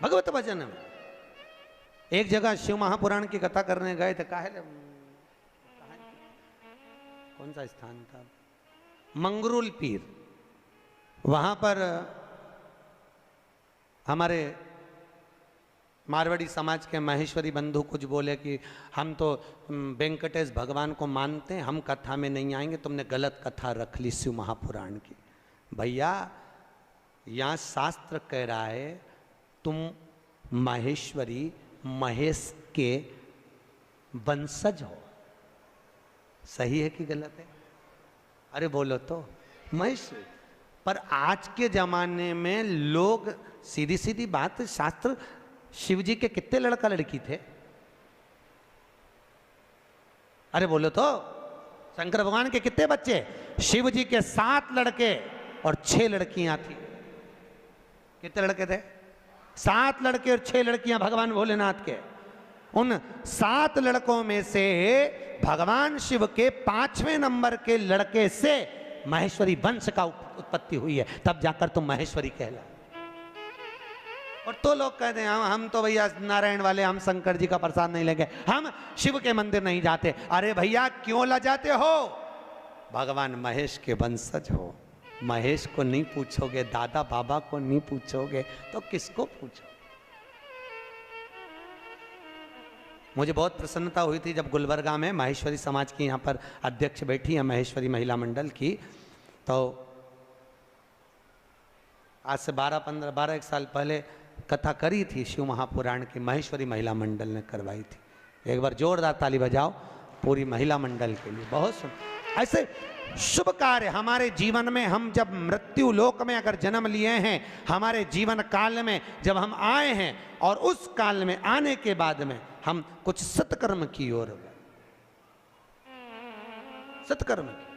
Speaker 1: भगवत भजन में एक जगह शिव महापुराण की कथा करने गए थे। कौन सा स्थान था? मंगरूल पीर। वहां पर हमारे मारवाड़ी समाज के महेश्वरी बंधु कुछ बोले कि हम तो वेंकटेश भगवान को मानते हैं, हम कथा में नहीं आएंगे, तुमने गलत कथा रख ली शिव महापुराण की। भैया यहाँ शास्त्र कह रहा है तुम महेश्वरी महेश के वंशज हो। सही है कि गलत है? अरे बोलो तो। महेश्वरी। पर आज के जमाने में लोग, सीधी सीधी बात, शास्त्र, शिव जी के कितने लड़का लड़की थे? अरे बोलो तो। शंकर भगवान के कितने बच्चे? शिव जी के 7 लड़के और 6 लड़कियां थी। कितने लड़के थे? 7 लड़के और 6 लड़कियां भगवान भोलेनाथ के। उन 7 लड़कों में से भगवान शिव के 5वें नंबर के लड़के से महेश्वरी वंश का उत्पत्ति हुई है, तब जाकर तुम महेश्वरी कहला। और तो लोग कहते हैं हम तो भैया नारायण वाले, हम शंकर जी का प्रसाद नहीं लेंगे, हम शिव के मंदिर नहीं जाते। अरे भैया क्यों लजाते हो? भगवान महेश के वंशज हो। महेश को नहीं पूछोगे, दादा बाबा को नहीं पूछोगे, तो किसको पूछो? मुझे बहुत प्रसन्नता हुई थी जब गुलबर्गा में महेश्वरी समाज की यहाँ पर अध्यक्ष बैठी है, महेश्वरी महिला मंडल की। तो आज से 12-1 साल पहले कथा करी थी शिव महापुराण की, महेश्वरी महिला मंडल ने करवाई थी। एक बार जोरदार ताली बजाओ पूरी महिला मंडल के लिए। बहुत सुंदर। ऐसे शुभ कार्य हमारे जीवन में, हम जब मृत्यु लोक में अगर जन्म लिए हैं, हमारे जीवन काल में जब हम आए हैं, और उस काल में आने के बाद में हम कुछ सत्कर्म की ओर, सत्कर्म की।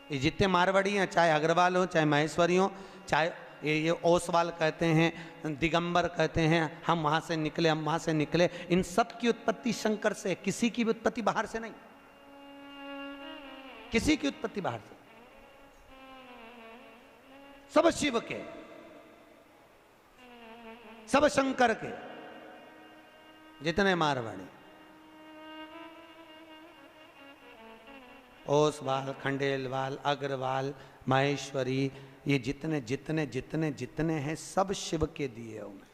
Speaker 1: ये जितने मारवाड़ी हैं, चाहे अग्रवाल हो, चाहे महेश्वरी हो, चाहे ये ओसवाल कहते हैं, दिगंबर कहते हैं, हम वहां से निकले, हम वहां से निकले, इन सब की उत्पत्ति शंकर से। किसी की भी उत्पत्ति बाहर से नहीं, किसी की उत्पत्ति बाहर से। सब शिव के, सब शंकर के, जितने मारवाड़ी, ओसवाल, खंडेलवाल, अग्रवाल, महेश्वरी, ये जितने जितने जितने जितने हैं सब शिव के दिए हुए।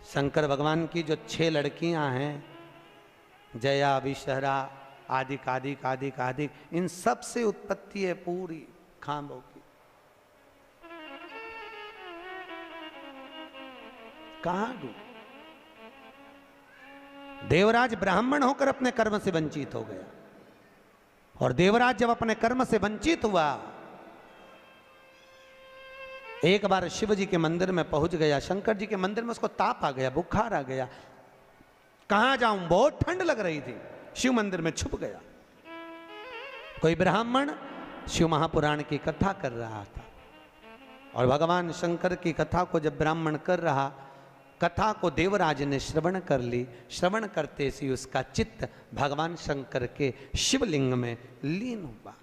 Speaker 1: शंकर भगवान की जो 6 लड़कियां हैं, जया, विषहरा, आदिक आदिक आदिक आदिक, इन सब से उत्पत्ति है पूरी खांबों की। कहां डूब? देवराज ब्राह्मण होकर अपने कर्म से वंचित हो गया, और देवराज जब अपने कर्म से वंचित हुआ, एक बार शिव जी के मंदिर में पहुंच गया, शंकर जी के मंदिर में उसको ताप आ गया, बुखार आ गया। कहां जाऊं, बहुत ठंड लग रही थी, शिव मंदिर में छुप गया। कोई ब्राह्मण शिव महापुराण की कथा कर रहा था, और भगवान शंकर की कथा को जब ब्राह्मण कर रहा, कथा को देवराज ने श्रवण कर ली। श्रवण करते ही उसका चित्त भगवान शंकर के शिवलिंग में लीन हुआ।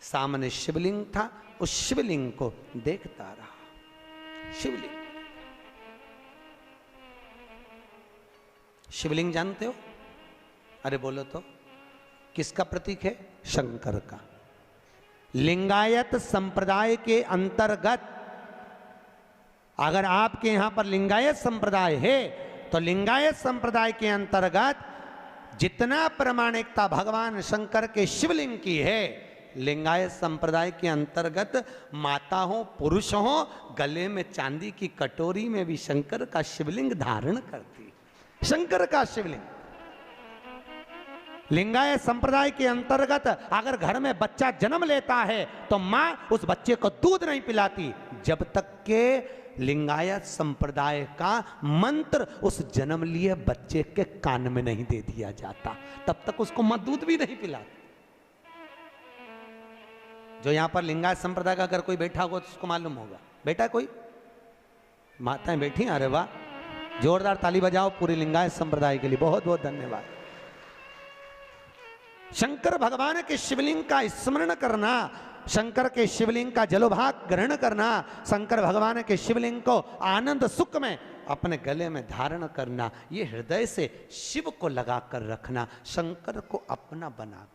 Speaker 1: सामने शिवलिंग था, उस शिवलिंग को देखता रहा। शिवलिंग, शिवलिंग जानते हो? अरे बोलो तो। किसका प्रतीक है? शंकर का। लिंगायत संप्रदाय के अंतर्गत, अगर आपके यहां पर लिंगायत संप्रदाय है, तो लिंगायत संप्रदाय के अंतर्गत जितना प्रामाणिकता भगवान शंकर के शिवलिंग की है, लिंगायत संप्रदाय के अंतर्गत माता हो, पुरुष हो, गले में चांदी की कटोरी में भी शंकर का शिवलिंग धारण करती। शंकर का शिवलिंग। लिंगायत संप्रदाय के अंतर्गत अगर घर में बच्चा जन्म लेता है तो मां उस बच्चे को दूध नहीं पिलाती जब तक के लिंगायत संप्रदाय का मंत्र उस जन्म लिए बच्चे के कान में नहीं दे दिया जाता, तब तक उसको मां दूध भी नहीं पिलाती। जो यहां पर लिंगायत संप्रदाय का अगर कोई बैठा होगा तो उसको मालूम होगा। बैठा कोई माताएं बैठी, अरे वाह, जोरदार ताली बजाओ पूरी लिंगायत संप्रदाय के लिए, बहुत बहुत धन्यवाद। शंकर भगवान के शिवलिंग का स्मरण करना, शंकर के शिवलिंग का जलोभाग ग्रहण करना, शंकर भगवान के शिवलिंग को आनंद सुख में अपने गले में धारण करना, ये हृदय से शिव को लगा कर रखना, शंकर को अपना बना।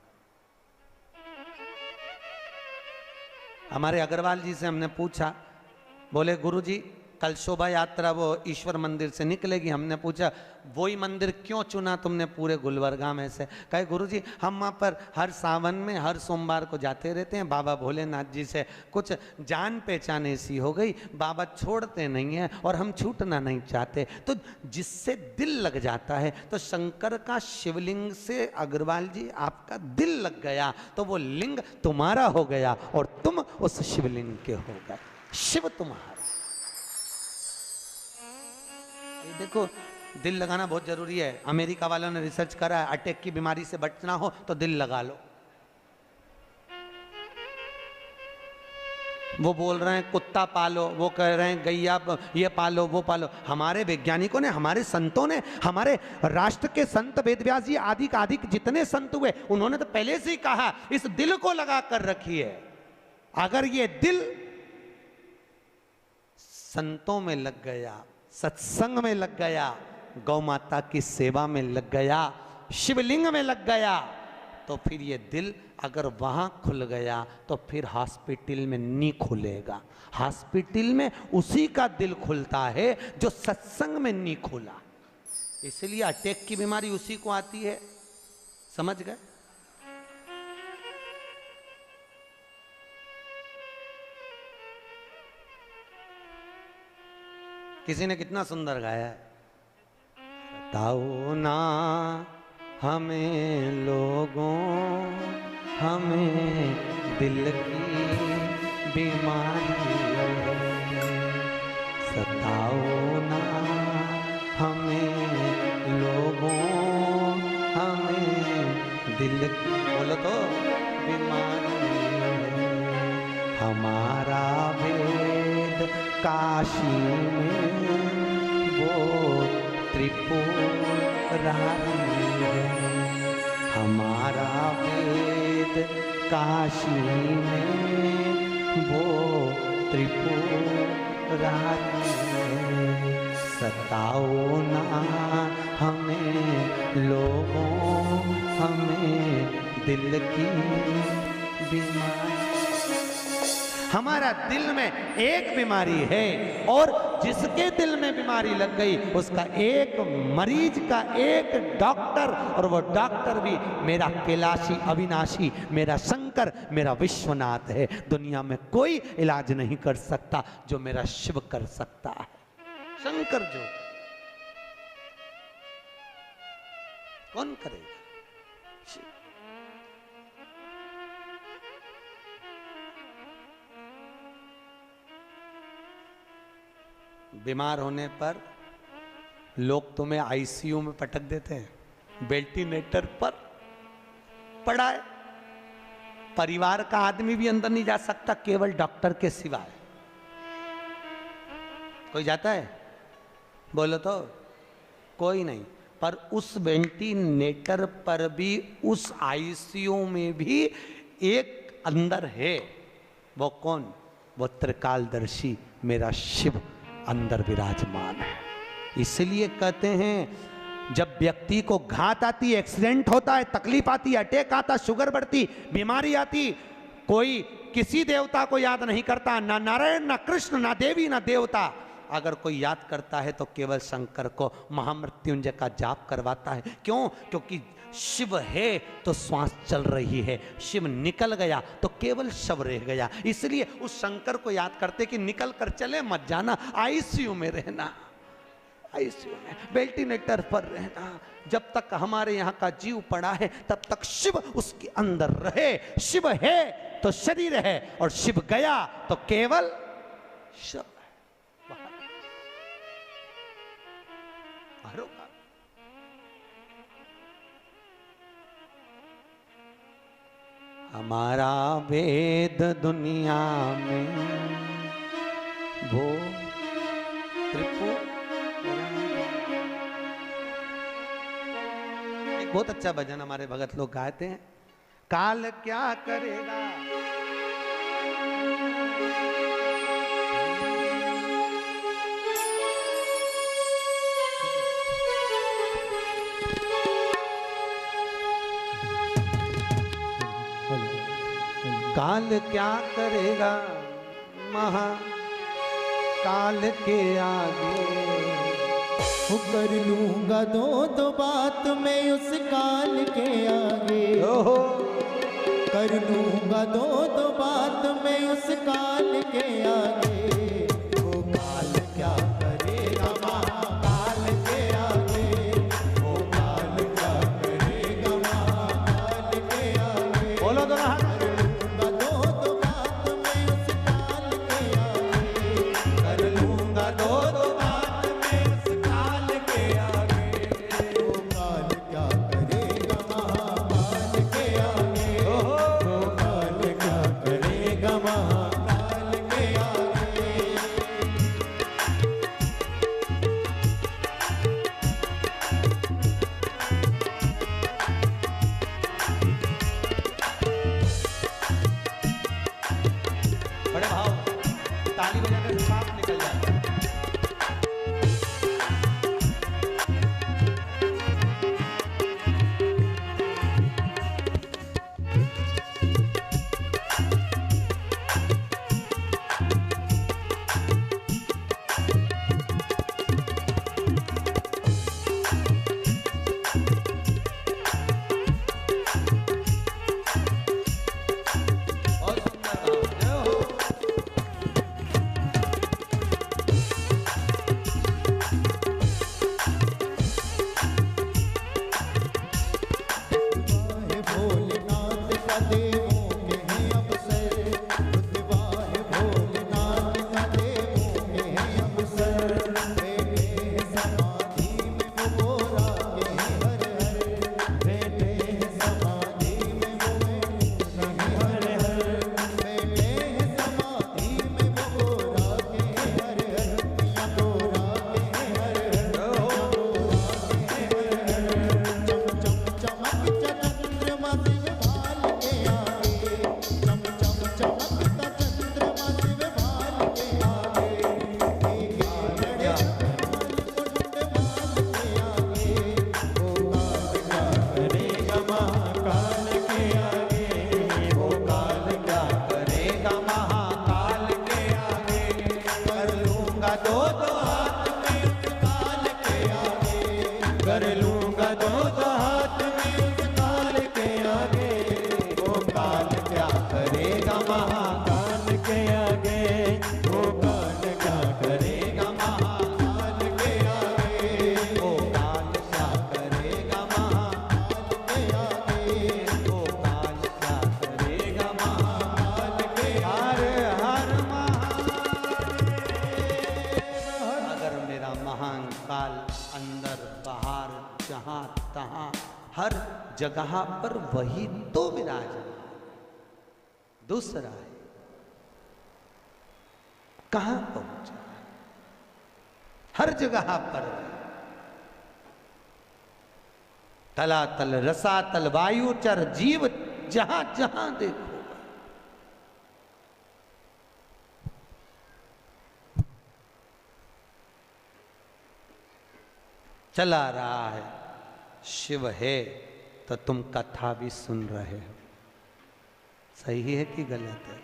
Speaker 1: हमारे अग्रवाल जी से हमने पूछा, बोले गुरुजी कल शोभा यात्रा वो ईश्वर मंदिर से निकलेगी। हमने पूछा वही मंदिर क्यों चुना तुमने पूरे गुलबर्गा में से? कहे गुरुजी हम वहाँ पर हर सावन में हर सोमवार को जाते रहते हैं, बाबा भोलेनाथ जी से कुछ जान पहचान ऐसी हो गई, बाबा छोड़ते नहीं हैं और हम छूटना नहीं चाहते, तो जिससे दिल लग जाता है। तो शंकर का शिवलिंग से अग्रवाल जी आपका दिल लग गया तो वो लिंग तुम्हारा हो गया और तुम उस शिवलिंग के हो गए, शिव तुम्हारा। देखो दिल लगाना बहुत जरूरी है। अमेरिका वालों ने रिसर्च करा है, अटैक की बीमारी से बचना हो तो दिल लगा लो। वो बोल रहे हैं कुत्ता पालो, वो कह रहे हैं गैया ये पालो वो पालो। हमारे वैज्ञानिकों ने, हमारे संतों ने, हमारे राष्ट्र के संत वेदव्यास जी आदि का आदि जितने संत हुए उन्होंने तो पहले से ही कहा इस दिल को लगा कर रखिए। अगर ये दिल संतों में लग गया, सत्संग में लग गया, गौ माता की सेवा में लग गया, शिवलिंग में लग गया, तो फिर ये दिल अगर वहां खुल गया तो फिर हॉस्पिटल में नहीं खुलेगा। हॉस्पिटल में उसी का दिल खुलता है जो सत्संग में नहीं खुला। इसलिए अटैक की बीमारी उसी को आती है, समझ गए? किसी ने कितना सुंदर गाया है, बताओ ना हमें लोगों, हमें दिल की बीमारी सताओ ना हमें लोगों, हमें दिल की, बोलो तो, बीमारी। हमारा वेद काशी में वो त्रिपुरारी है, हमारा वेद काशी में वो त्रिपुरारी है। सताओ ना हमें लोगों, हमें दिल की बीमारी। हमारा दिल में एक बीमारी है और जिसके दिल में बीमारी लग गई उसका एक मरीज का एक डॉक्टर, और वो डॉक्टर भी मेरा कैलाशी अविनाशी, मेरा शंकर, मेरा विश्वनाथ है। दुनिया में कोई इलाज नहीं कर सकता जो मेरा शिव कर सकता है। शंकर जो कौन करेगा? बीमार होने पर लोग तुम्हें आईसीयू में पटक देते हैं, वेंटिलेटर पर पड़ा है, परिवार का आदमी भी अंदर नहीं जा सकता केवल डॉक्टर के सिवाय। कोई जाता है? बोलो तो, कोई नहीं। पर उस वेंटिलेटर पर भी, उस आईसीयू में भी एक अंदर है। वो कौन? वो त्रिकालदर्शी मेरा शिव अंदर विराजमान है। इसलिए कहते हैं जब व्यक्ति को घात आती, एक्सीडेंट होता है, तकलीफ आती, अटैक आता, शुगर बढ़ती, बीमारी आती, कोई किसी देवता को याद नहीं करता, ना नारायण, ना कृष्ण, ना देवी, ना देवता। अगर कोई याद करता है तो केवल शंकर को, महामृत्युंजय का जाप करवाता है। क्यों? क्योंकि शिव है तो श्वास चल रही है, शिव निकल गया तो केवल शव रह गया। इसलिए उस शंकर को याद करते कि निकल कर चले, मत जाना, आईसीयू में रहना। आईसीयू में वेंटिलेटर पर रहना। जब तक हमारे यहाँ का जीव पड़ा है तब तक शिव उसके अंदर रहे। शिव है तो शरीर है, और शिव गया तो केवल शव है। बाहर होगा। हमारा वेद दुनिया में वो त्रिपुर। एक बहुत अच्छा भजन हमारे भगत लोग गाते हैं, काल क्या करेगा। काल क्या करेगा महाकाल के आगे।
Speaker 3: कर लूंगा दो बात मैं उस काल के आगे।
Speaker 1: ओहो
Speaker 3: कर लूंगा दो बात मैं उस काल के आगे। वो काल क्या करेगा महाकाल के आगे। वो काल क्या करेगा महाकाल के आगे।
Speaker 1: बोलो तो ना।
Speaker 3: कर लूंगा दो बात मैं उस काल के आगे। वो काल क्या करेगा महाकाल के आगे। वो काल क्या करेगा महाकाल के आगे।
Speaker 1: बड़े भाव ताली बजाकर सांप निकल जाता है। बहुत सुंदर भाव। जय हो।
Speaker 3: वाहे भोलेनाथ का देवों के हैं अवसर। वाहे भोलेनाथ का देवों के हैं अवसर। बैठे हैं समाधि में वो गोरा के हैं हर हर। बैठे हैं समाधि में वो मैं हूँ नहीं हर हर। बैठे हैं समाधि में वो गोरा के हैं हर हर। या गोरा के हैं हर हर। चमक चंद्रमा शिव भाल के आगे। चम चम चमकता चंद्रमा शिव भाल के आगे। लड़े मुंड भाल के आगे। वो काल क्या करेगा महाकाल के आगे। वो काल क्या करेगा महाकाल के आगे। कर लूंगा दो हाथ में उस काल के आगे। कर लूंगा दो हाथ में उस काल के आगे। वो काल क्या करेगा महाकाल के आगे। वो काल क्या करेगा महाकाल के आगे। वो काल क्या करेगा महाकाल के आगे। वो काल क्या करेगा महाकाल के आगे। हर
Speaker 1: अगर मेरा महान काल अंदर बाहर जहां तहां हर जगह पर वही तो विराज। दूसरा है कहां पहुंचा, हर जगह पर तलातल रसातल वायुचर जीव जहां जहां देखो चला रहा है। शिव है तो तुम कथा भी सुन रहे हो। सही है कि गलत है?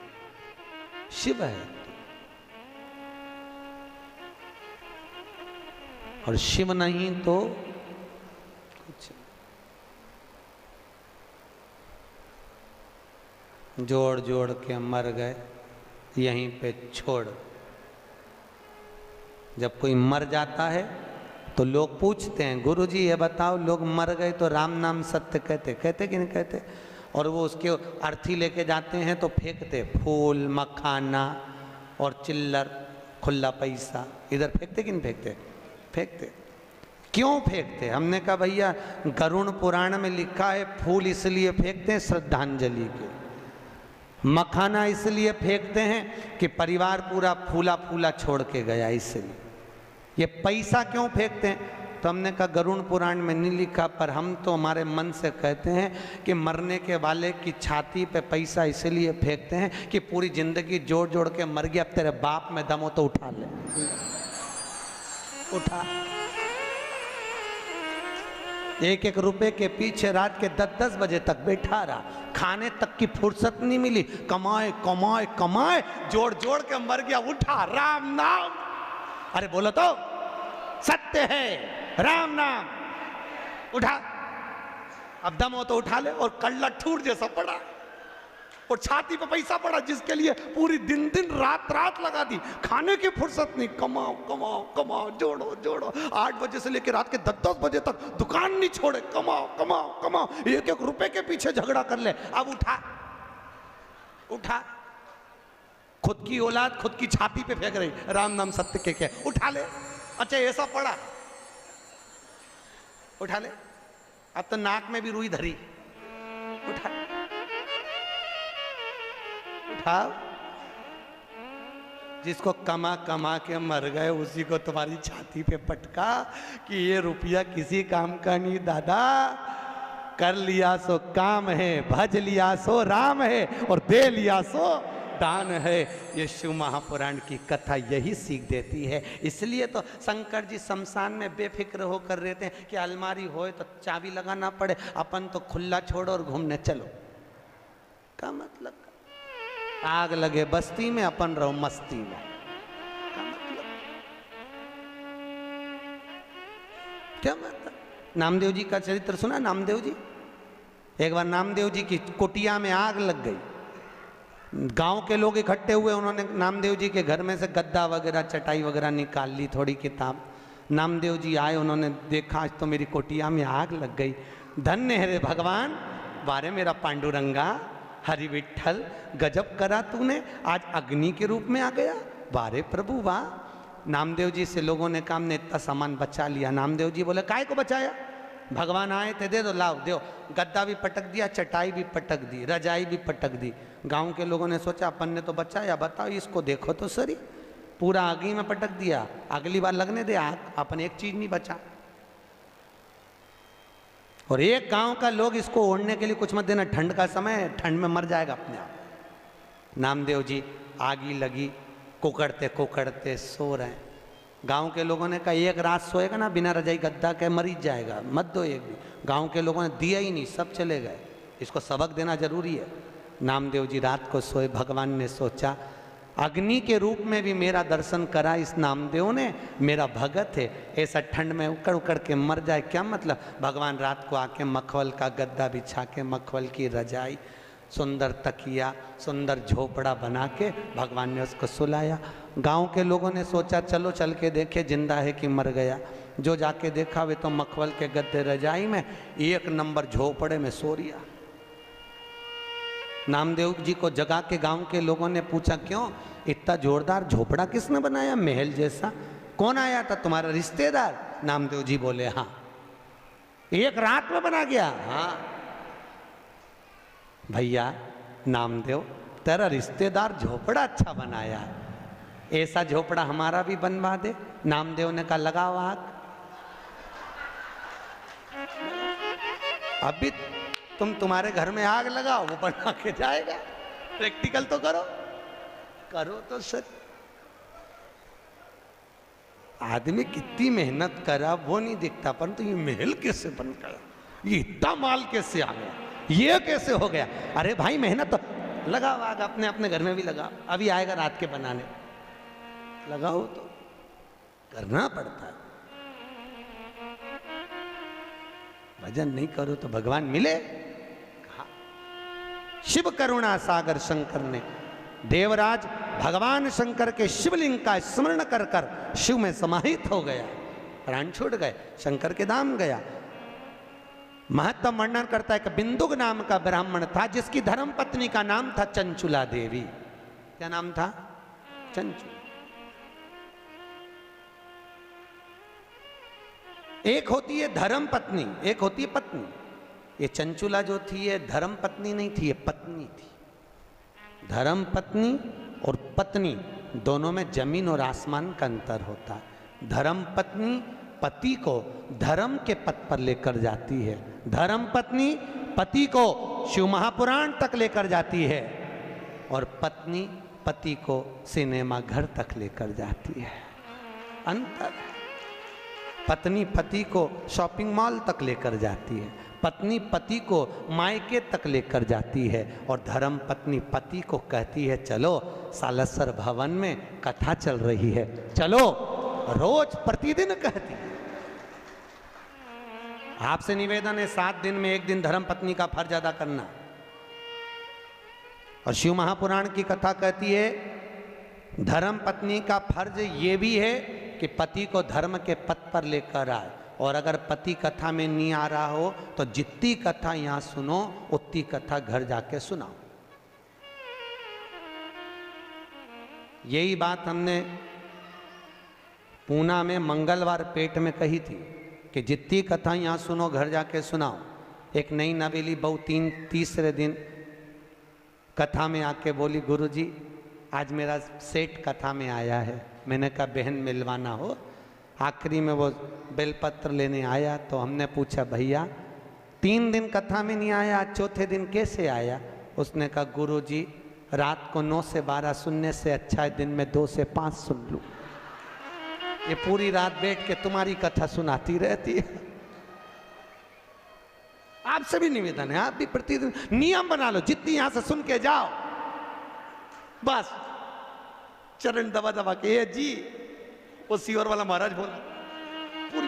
Speaker 1: शिव है और शिव नहीं तो कुछ। जोड़ जोड़ के मर गए यहीं पे छोड़। जब कोई मर जाता है तो लोग पूछते हैं गुरुजी ये बताओ, लोग मर गए तो राम नाम सत्य कहते कहते कि नहीं कहते? और वो उसके अर्थी लेके जाते हैं तो फेंकते, फूल मखाना और चिल्लर खुला पैसा इधर फेंकते कि नहीं फेंकते? फेंकते। क्यों फेंकते? हमने कहा भैया गरुड़ पुराण में लिखा है फूल इसलिए फेंकते हैं श्रद्धांजलि के, मखाना इसलिए फेंकते हैं कि परिवार पूरा फूला फूला छोड़ के गया इसलिए। ये पैसा क्यों फेंकते हैं? तो हमने कहा गरुड़ पुराण में नहीं लिखा, पर हम तो हमारे मन से कहते हैं कि मरने के वाले की छाती पे पैसा इसलिए फेंकते हैं कि पूरी जिंदगी जोड़ जोड़ के मर गया, अब तेरे बाप में दम हो तो उठा ले, उठा। एक एक रुपए के पीछे रात के 10-10 बजे तक बैठा रहा, खाने तक की फुर्सत नहीं मिली, कमाए कमाए कमाए जोड़ जोड़ के मर गया, उठा राम नाम। अरे बोलो तो सत्य है राम नाम, उठा। अब दम हो तो उठा ले। और कल्ला ठूर जैसा पड़ा और छाती पे पैसा पड़ा जिसके लिए पूरी दिन दिन रात रात लगा दी, खाने की फुर्सत नहीं, कमाओ कमाओ कमाओ, जोड़ो जोड़ो, 8 बजे से लेकर रात के 10-10 बजे तक दुकान नहीं छोड़े, कमाओ कमाओ कमाओ, एक एक रुपए के पीछे झगड़ा कर ले। अब उठा, उठा। खुद की औलाद खुद की छाती पे फेंक रही राम नाम सत्य के, उठा ले। अच्छा ऐसा पड़ा, उठा ले। अब तो नाक में भी रुई धरी, उठा, उठाओ। जिसको कमा कमा के मर गए उसी को तुम्हारी छाती पे पटका कि ये रुपया किसी काम का नहीं दादा, कर लिया सो काम है, भज लिया सो राम है, और दे लिया सो दान है। ये शिव महापुराण की कथा यही सीख देती है। इसलिए तो शंकर जी शमशान में बेफिक्र होकर रहते हैं कि अलमारी होए तो चाबी लगाना पड़े, अपन तो खुला छोड़ो और घूमने चलो। का मतलब आग लगे बस्ती में, अपन रहो मस्ती में। का मतलब क्या मतलब? नामदेव जी का चरित्र सुना? नामदेव जी, एक बार नामदेव जी की कुटिया में आग लग गई, गांव के लोग इकट्ठे हुए, उन्होंने नामदेव जी के घर में से गद्दा वगैरह चटाई वगैरह निकाल ली, थोड़ी किताब। नामदेव जी आए, उन्होंने देखा आज तो मेरी कुटिया में आग लग गई, धन्य है रे भगवान, बारे मेरा पांडुरंगा, हरि विठल, गजब करा तूने, आज अग्नि के रूप में आ गया, बारे प्रभु वाह। नामदेव जी से लोगों ने कहा हमने इतना सामान बचा लिया। नामदेव जी बोले काय को बचाया? भगवान आए थे, दे दो, लाओ दो। गद्दा भी पटक दिया, चटाई भी पटक दी, रजाई भी पटक दी। गांव के लोगों ने सोचा अपन ने तो बचाया, बताओ इसको देखो तो सही, पूरा आगी में पटक दिया, अगली बार लगने दे आग, अपन एक चीज नहीं बचा। और एक गांव का लोग इसको ओढ़ने के लिए कुछ मत देना, ठंड का समय है, ठंड में मर जाएगा अपने आप। नामदेव जी आगी लगी, कुकड़ते कुकड़ते सो रहे हैं। गांव के लोगों ने कहा एक रात सोएगा ना बिना रजाई गद्दा के मरीज जाएगा, मत दो एक भी। गांव के लोगों ने दिया ही नहीं, सब चले गए, इसको सबक देना जरूरी है। नामदेव जी रात को सोए, भगवान ने सोचा अग्नि के रूप में भी मेरा दर्शन करा इस नामदेव ने, मेरा भगत है, ऐसा ठंड में उकड़ उकड़ के मर जाए क्या मतलब। भगवान रात को आके मखवल का गद्दा बिछा के, मखवल की रजाई, सुंदर तकिया, सुंदर झोपड़ा बना के भगवान ने उसको सुलाया। गांव के लोगों ने सोचा चलो चल के देखे जिंदा है कि मर गया। जो जाके देखा वे तो मखवल के गद्दे रजाई में, एक नंबर झोपड़े में सो रिया। नामदेव जी को जगा के गांव के लोगों ने पूछा क्यों इतना जोरदार झोपड़ा किसने बनाया, महल जैसा, कौन आया था, तुम्हारा रिश्तेदार? नामदेव जी बोले हाँ। एक रात में बना गया? हाँ भैया नामदेव, तेरा रिश्तेदार झोपड़ा अच्छा बनाया है, ऐसा झोपड़ा हमारा भी बनवा दे। नामदेव ने कहा लगाओ आग। अभी तुम्हारे घर में आग लगाओ, वो बना के जाएगा। प्रैक्टिकल तो करो, करो तो सच। आदमी कितनी मेहनत करा वो नहीं दिखता, परंतु ये महल कैसे बन गया, ये इतना माल कैसे आ गया, ये कैसे हो गया। अरे भाई मेहनत तो लगाओ आग, अपने अपने घर में भी लगाओ, अभी आएगा रात के बनाने, लगाओ तो करना पड़ता है। भजन नहीं करो तो भगवान मिले कहा। शिव करुणा सागर शंकर ने, देवराज भगवान शंकर के शिवलिंग का स्मरण कर कर शिव में समाहित हो गया। प्राण छूट गए, शंकर के धाम गया। महत्तम वर्णन करता है कि बिंदुक नाम का ब्राह्मण था जिसकी धर्म पत्नी का नाम था चंचुला देवी। क्या नाम था? चंचुला। एक होती है धर्म पत्नी, एक होती है पत्नी। ये चंचुला जो थी ये धर्म पत्नी नहीं थी, ये पत्नी थी। धर्म पत्नी और पत्नी दोनों में जमीन और आसमान का अंतर होता है। धर्म पत्नी पति को धर्म के पथ पर लेकर जाती है, धर्म पत्नी पति को शिव महापुराण तक लेकर जाती है, और पत्नी पति को सिनेमा घर तक लेकर जाती है। अंतर। पत्नी पति को शॉपिंग मॉल तक लेकर जाती है, पत्नी पति को मायके तक लेकर जाती है, और धर्म पत्नी पति को कहती है चलो सालसर भवन में कथा चल रही है, चलो। रोज प्रतिदिन कहती है। आपसे निवेदन है 7 दिन में 1 दिन धर्म पत्नी का फर्ज अदा करना। और शिव महापुराण की कथा कहती है धर्म पत्नी का फर्ज ये भी है कि पति को धर्म के पथ पर लेकर आए, और अगर पति कथा में नहीं आ रहा हो तो जितनी कथा यहां सुनो उतनी कथा घर जाके सुनाओ। यही बात हमने पूना में मंगलवार पेट में कही थी कि जितनी कथा यहाँ सुनो घर जाके सुनाओ। एक नई नवेली बहू तीसरे दिन कथा में आके बोली गुरुजी आज मेरा सेठ कथा में आया है। मैंने कहा बहन मिलवाना हो। आखिरी में वो बेलपत्र लेने आया तो हमने पूछा भैया 3 दिन कथा में नहीं आया, आज चौथे दिन कैसे आया? उसने कहा गुरुजी रात को 9 से 12 सुनने से अच्छा है दिन में 2 से 5 सुन लूं। ये पूरी रात बैठ के तुम्हारी कथा सुनाती रहती है। आपसे भी निवेदन है, आप भी प्रतिदिन नियम बना लो, जितनी यहां से सुन के जाओ बस चरण दबा दबा के जी वो सीवर वाला महाराज बोला पूरी